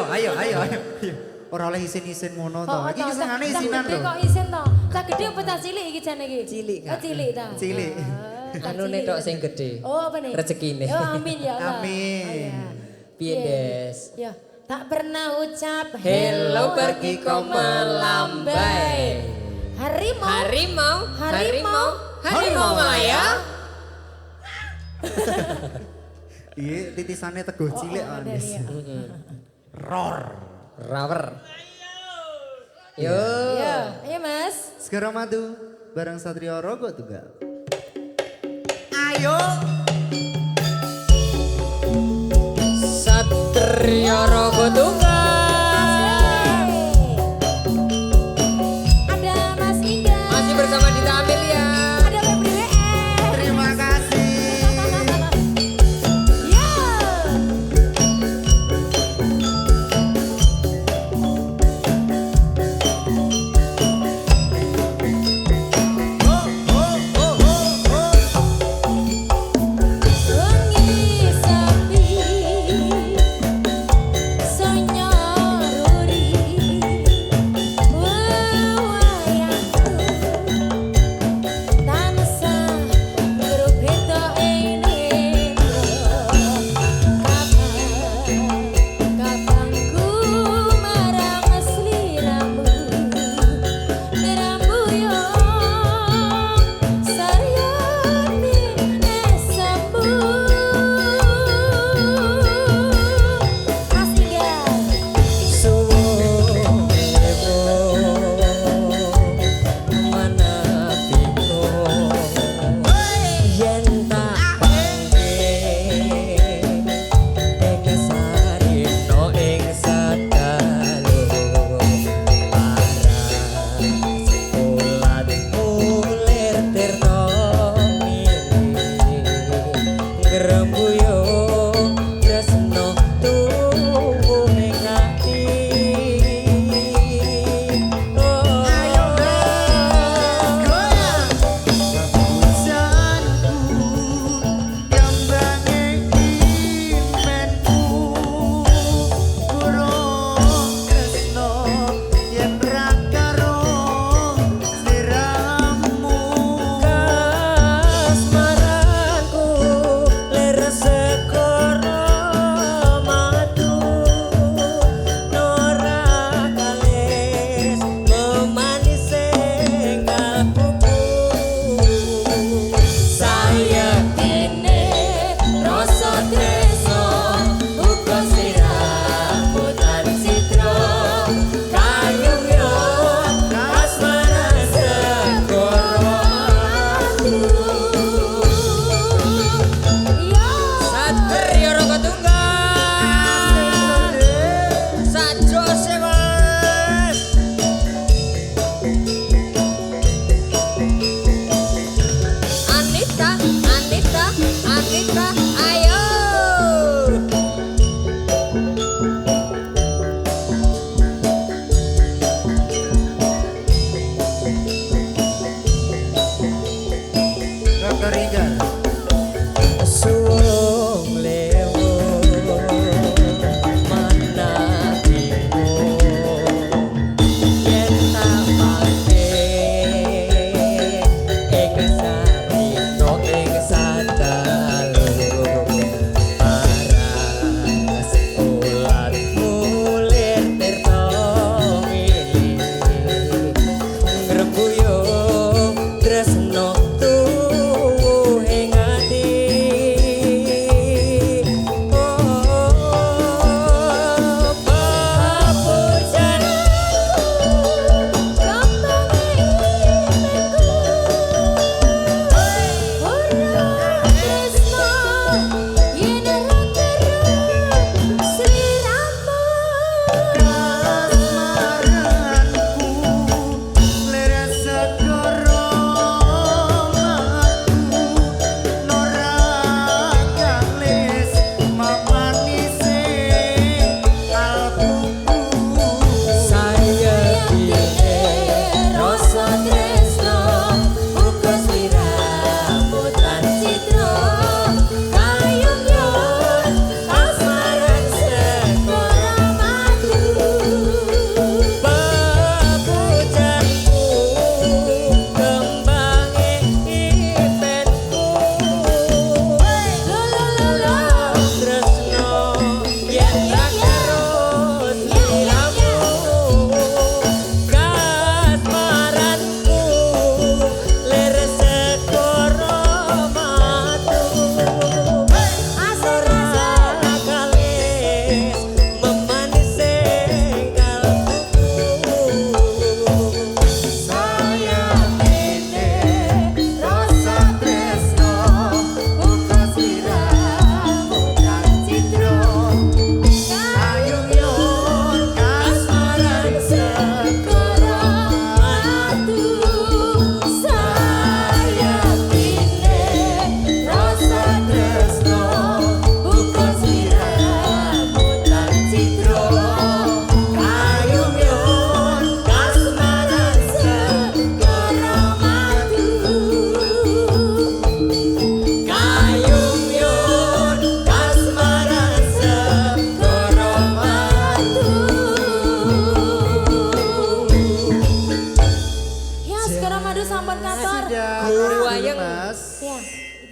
[SPEAKER 2] Ora oleh isin-isin ngono to. Iki kesengane isinan
[SPEAKER 3] to.
[SPEAKER 2] to.
[SPEAKER 3] Kok isin to? Cah gede apa cah cilik iki jane iki?
[SPEAKER 1] Cilik, Kak.
[SPEAKER 3] Oh, cilik ta.
[SPEAKER 2] Cilik.
[SPEAKER 3] Cah
[SPEAKER 1] Anu
[SPEAKER 3] cilik.
[SPEAKER 1] tok sing gede.
[SPEAKER 3] Oh, apa nih?
[SPEAKER 1] Rezekine.
[SPEAKER 3] Oh, amin ya Allah.
[SPEAKER 2] Amin.
[SPEAKER 3] Oh, iya.
[SPEAKER 1] Piye,
[SPEAKER 3] Iya.
[SPEAKER 1] Des?
[SPEAKER 3] Ya, tak pernah ucap
[SPEAKER 1] Hello pergi kau melambai.
[SPEAKER 3] Harimau.
[SPEAKER 1] Harimau,
[SPEAKER 3] Harimau.
[SPEAKER 1] harimau Malaya.
[SPEAKER 2] Iya, titisane teguh cilik
[SPEAKER 3] Oh, ada
[SPEAKER 2] Anis.
[SPEAKER 3] nih ya.
[SPEAKER 2] Roar.
[SPEAKER 1] Rawer. Yo.
[SPEAKER 3] Iya, iya Mas.
[SPEAKER 2] Segoro Madu bareng Satrio Rogo Tunggal. Ayo.
[SPEAKER 1] Satrio Rogo Tunggal.
[SPEAKER 3] Ada Mas Inggar.
[SPEAKER 1] Masih bersama Dita Amelia.
[SPEAKER 3] Ada Febri WR.
[SPEAKER 2] Terima kasih.
[SPEAKER 3] Ya. Wengi sepi, sonyo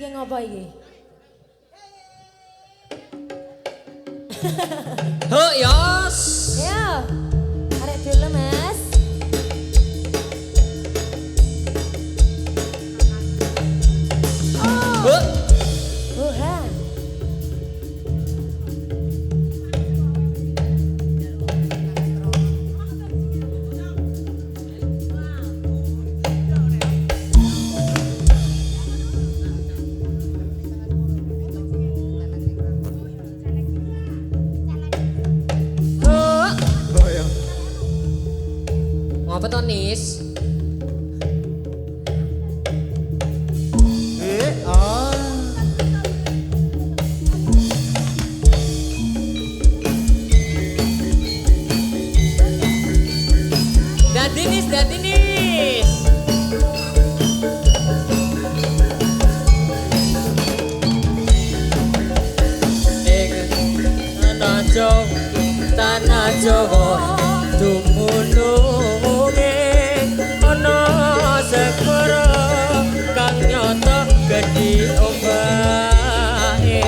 [SPEAKER 3] Iki ngopo iki?
[SPEAKER 1] Ho yos.
[SPEAKER 3] Ya. Arek dulu, Mas.
[SPEAKER 1] Ho.
[SPEAKER 3] Uha.
[SPEAKER 1] Ho. Ngapa to Nis? Dadi Nis. Tanah Jawa dumununge ana segara kang nyata gedhi ombake.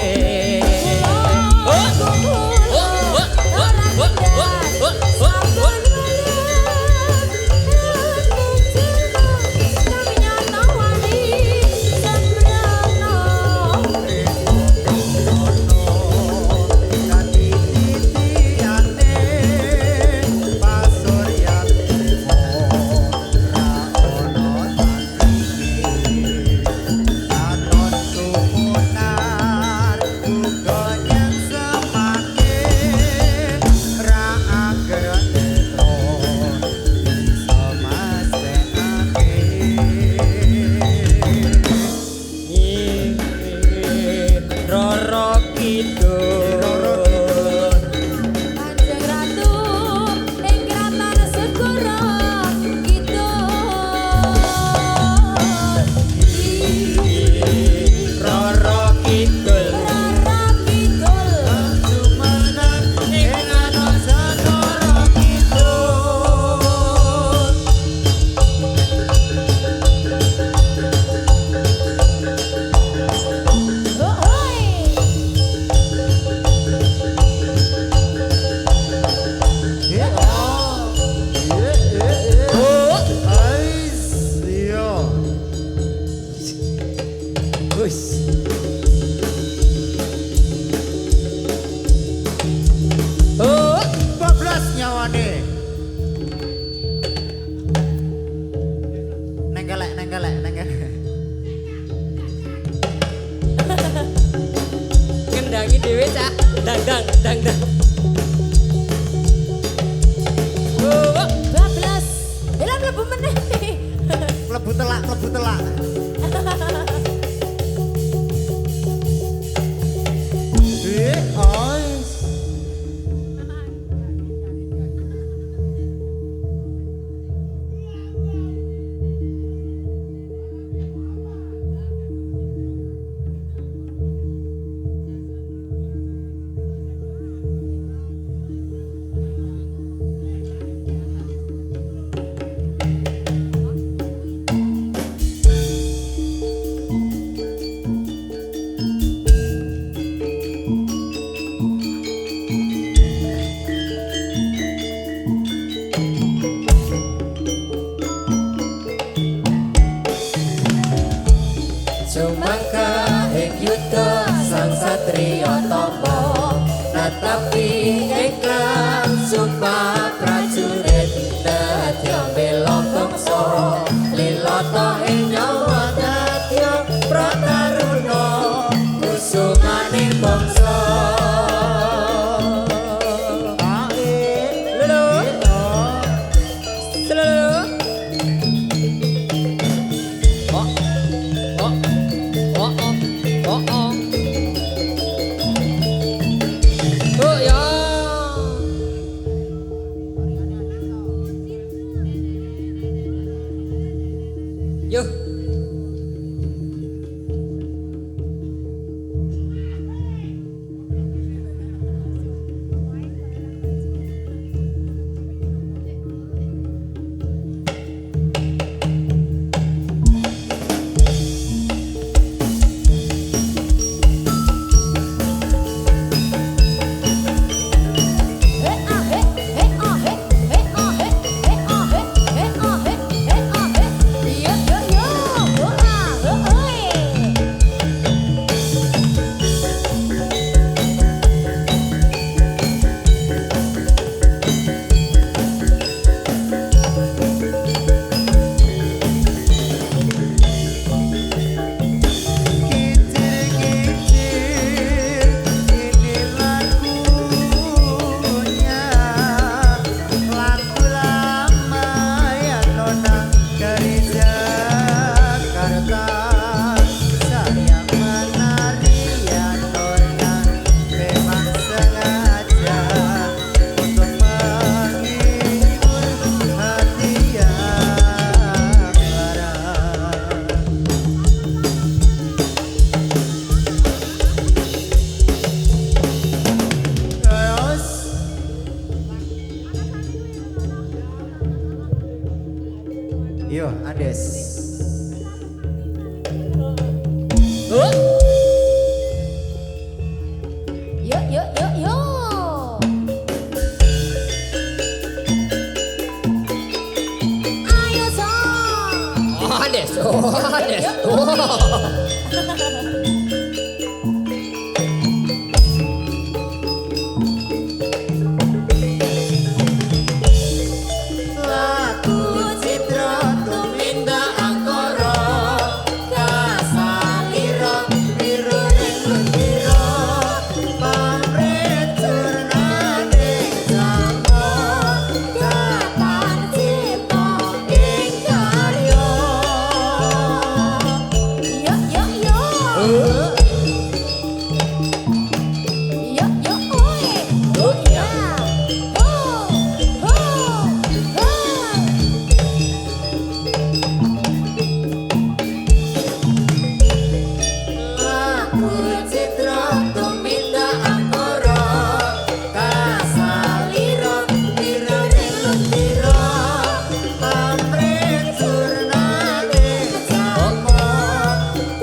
[SPEAKER 1] Ngendangi dhewe cak. Dang. Oh,
[SPEAKER 3] 12. Elah mlebu meneh.
[SPEAKER 2] Mlebu telak.
[SPEAKER 1] Sumangka ing yuda sang satriya tapa natapi iklan sumpah prajurit dadya bela bangsa lilata ing nyawa dadya prataruna kusumaning bangsa. Yo.
[SPEAKER 2] Yo, Andes.
[SPEAKER 3] Yo yo yo yo. Ayo Son.
[SPEAKER 1] Oh, Ades. Oh, Ades. Oh.
[SPEAKER 2] Laku citra tuminda angkara kasalira biru lentira pamret cernane jambo
[SPEAKER 3] Kapan cipta ing karya. Yo yo yo. Yo yo oi. Oh ya. Oh. Oh. Oh.
[SPEAKER 2] Laku citra tuminda angkara kasalira biru lentira pamret cernane jambo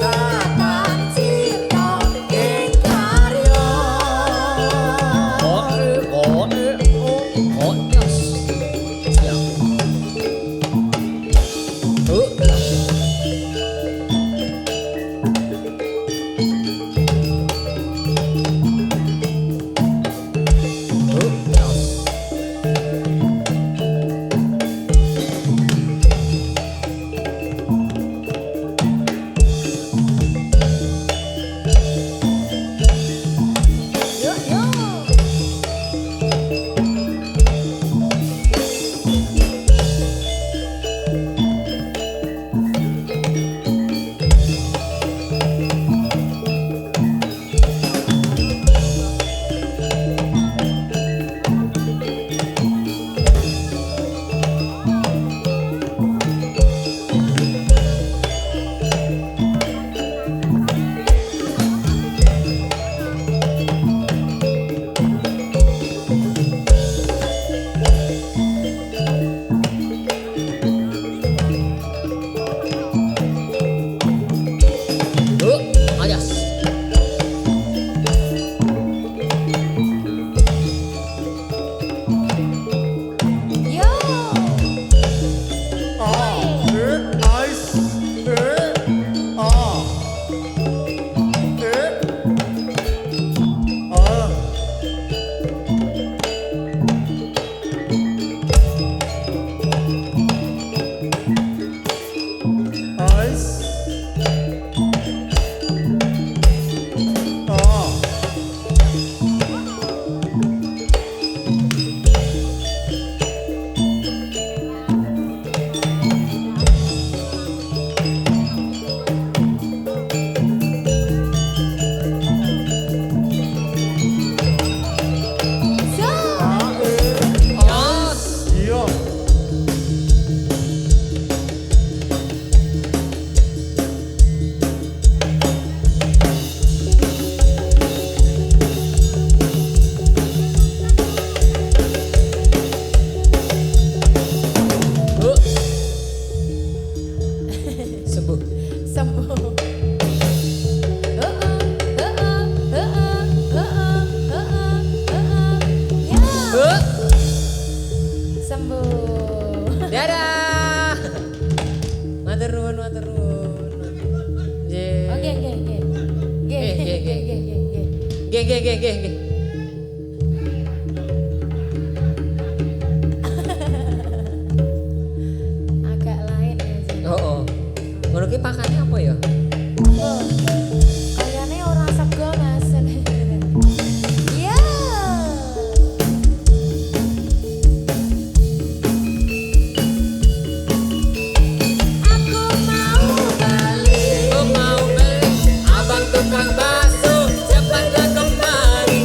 [SPEAKER 3] Kapan cipta ing karya.
[SPEAKER 1] Oh, yes. Siap. Yes.
[SPEAKER 3] Yo yo.
[SPEAKER 1] Oh, yes.
[SPEAKER 3] Yo.
[SPEAKER 1] Sembuh.
[SPEAKER 3] Sembuh. Ya. Sembuh.
[SPEAKER 1] Dadah. Matur nuwun, matur nuwun. Nggih.
[SPEAKER 3] Oke oke oke. Oke
[SPEAKER 1] Nggih, nggih,
[SPEAKER 3] oke
[SPEAKER 1] nggih.
[SPEAKER 3] oke oke.
[SPEAKER 1] Nggih, nggih, nggih, nggih, nggih.
[SPEAKER 3] Agak lain ya sih.
[SPEAKER 1] Oh, oh. Ngono ki pakane apa ya?
[SPEAKER 3] Oh, kayaknya orang sego mas. Ya. Aku mau balik.
[SPEAKER 1] Aku mau beli abang tukang bakso, cepatlah kemari.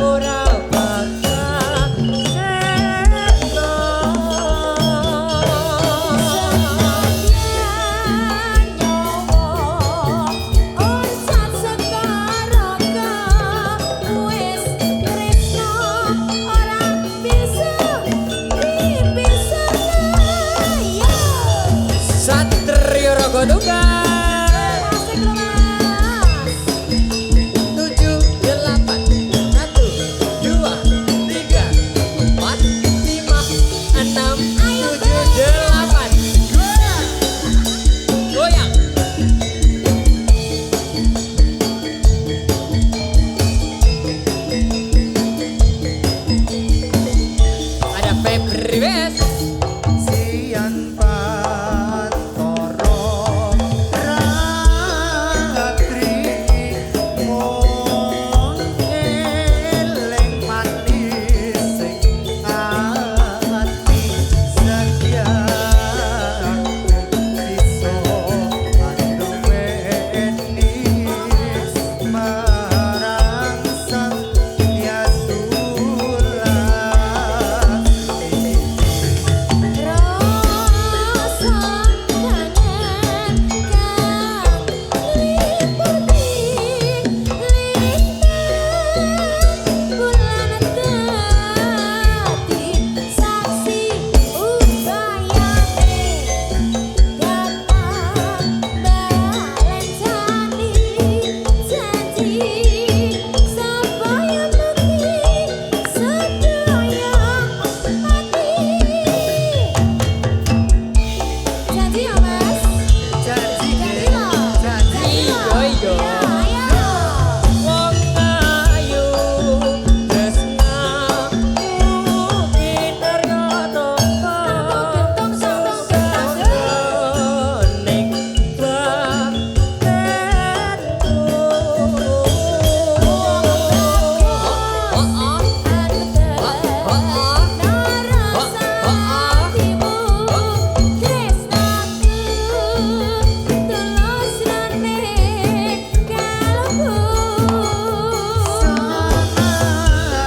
[SPEAKER 1] ora bakal seno.
[SPEAKER 3] Oncat sekaraka wis tresno ora bisa dipisahna yo.
[SPEAKER 1] Satrio Rogo Tunggal.
[SPEAKER 3] Asik lho Mas.
[SPEAKER 1] 7, 8, 1, 2, 3, 4, 5, 6, 7, 8. Goyang. Ada Febri West.
[SPEAKER 2] Sian Pantoro Ratri Mong Eleng manis sing ati setia iso anduweni marang sang Yasula.
[SPEAKER 3] Rasa kangen kang liputi lintang bulan dadi saksi upayane datang balen janji supaya bukti sedaya mati. Janji ya Mas.
[SPEAKER 2] Janji
[SPEAKER 3] loh.
[SPEAKER 2] janji
[SPEAKER 3] loh.
[SPEAKER 1] Iya.
[SPEAKER 3] Iya.
[SPEAKER 1] Wong ayu tresnamu pinter ngotopo
[SPEAKER 3] Gentong sambung
[SPEAKER 1] ning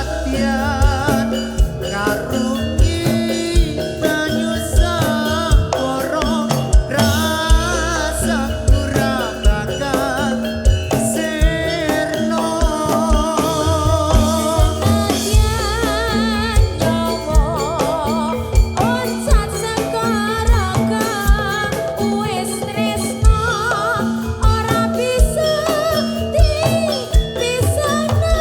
[SPEAKER 2] Sanatian karungi banyu samporo rasa ora bakal sirna.
[SPEAKER 1] yen wis tresno ora bisa dipisahno.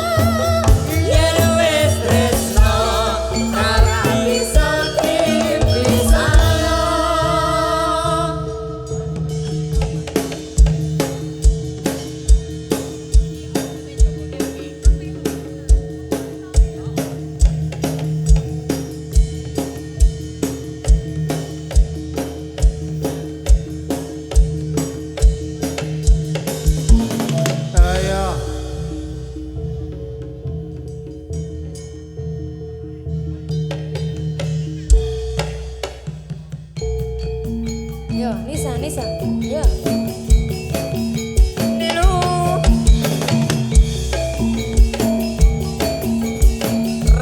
[SPEAKER 2] Ayo
[SPEAKER 3] Yo, Nisa. Yo.
[SPEAKER 1] Nilu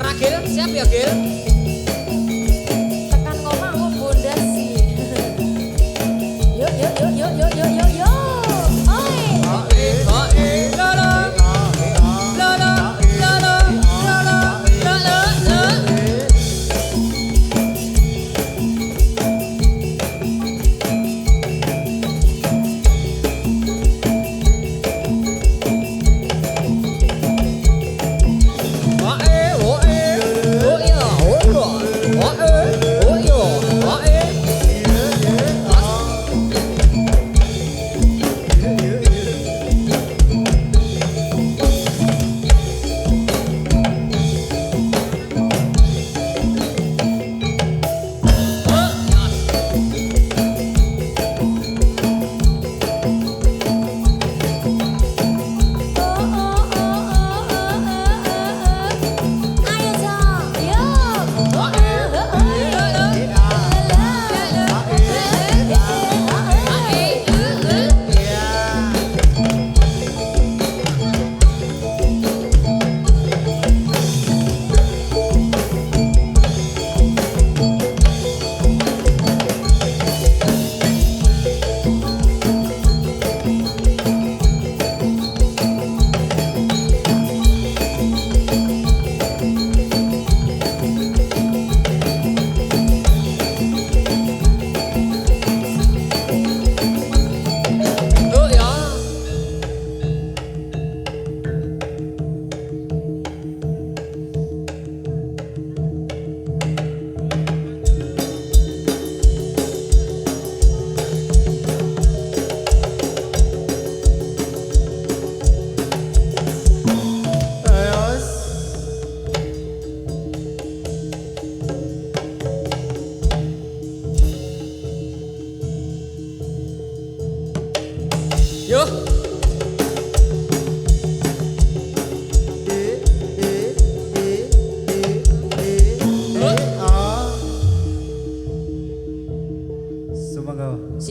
[SPEAKER 1] Ragil siap ya Gil.
[SPEAKER 3] Tekan koma aku bunda sih. Yo. Oi.
[SPEAKER 1] Lolo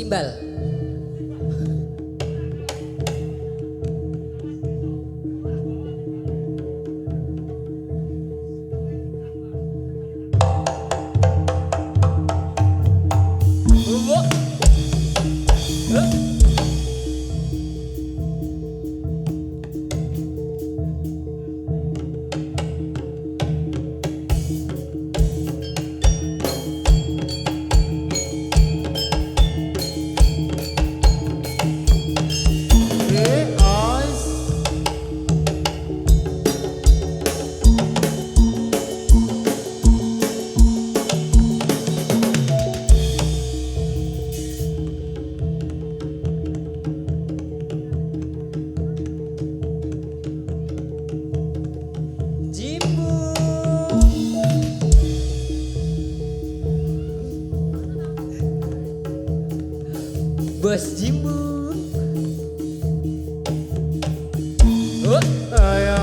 [SPEAKER 1] Gimbal. Bos Jimbun.
[SPEAKER 2] Ayo.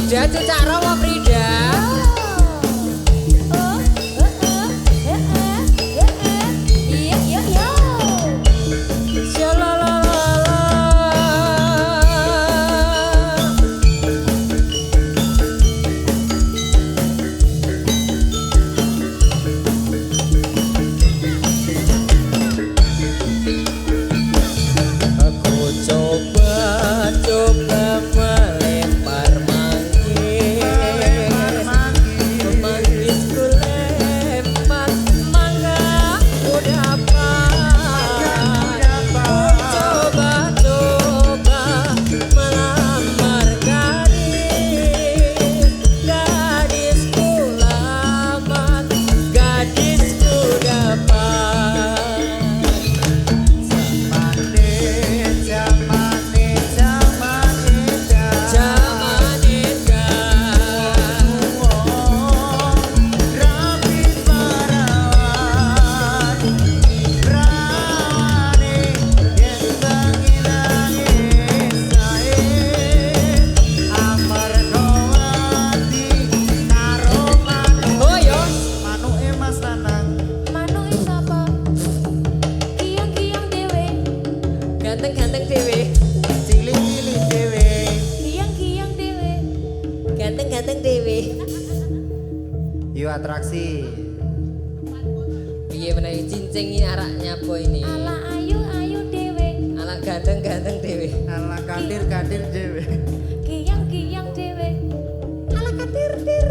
[SPEAKER 1] Frida Cicak Rawa Frida. Ganteng-ganteng dewe,
[SPEAKER 2] Cilik-cilik dewe.
[SPEAKER 3] Kiyang-kiyang dewe.
[SPEAKER 1] ganteng-ganteng dewe.
[SPEAKER 2] Yuk atraksi.
[SPEAKER 1] Piye menawi cincin ini araknya apa ini?
[SPEAKER 3] Ala ayu dewe.
[SPEAKER 1] Ala ganteng-ganteng dewe.
[SPEAKER 2] Ala kandir-kandir dewe.
[SPEAKER 3] Kiyang-kiyang dewe. Ala katir-tir.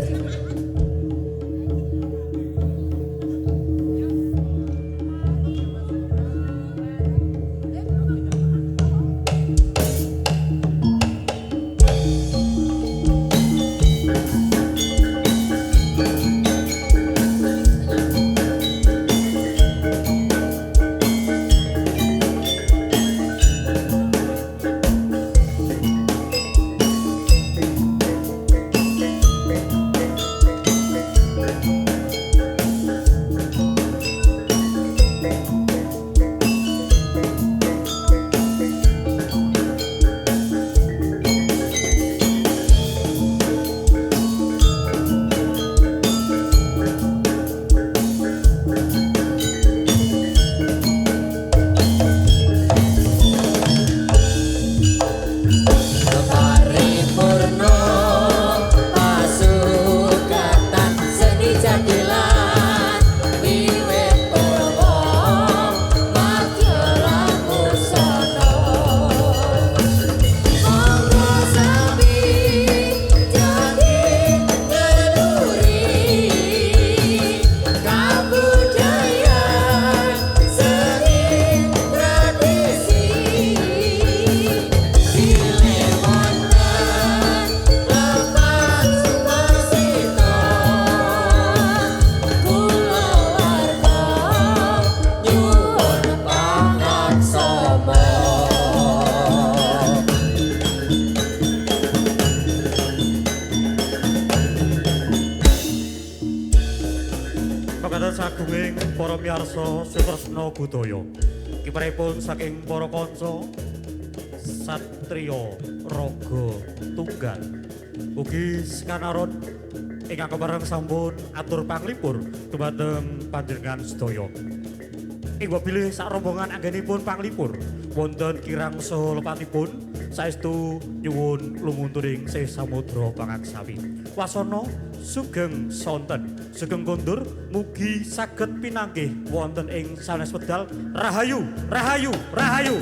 [SPEAKER 6] Sagunging para miyarsa sutresna budaya kiprahipun saking para kanca satriya raga tunggal ugi sekanaron ingkang kepareng sampun atur panglipur dumateng panjenengan sedaya. Ing bilih sak rombongan anggenipun panglipur wonten kirang saha lepatipun saestu nyuwun lumunturing sih samudra pangaksawi. Wasana sugeng sonten sugeng kondur mugi saged pinanggih wonten ing sanes wedal rahayu rahayu rahayu.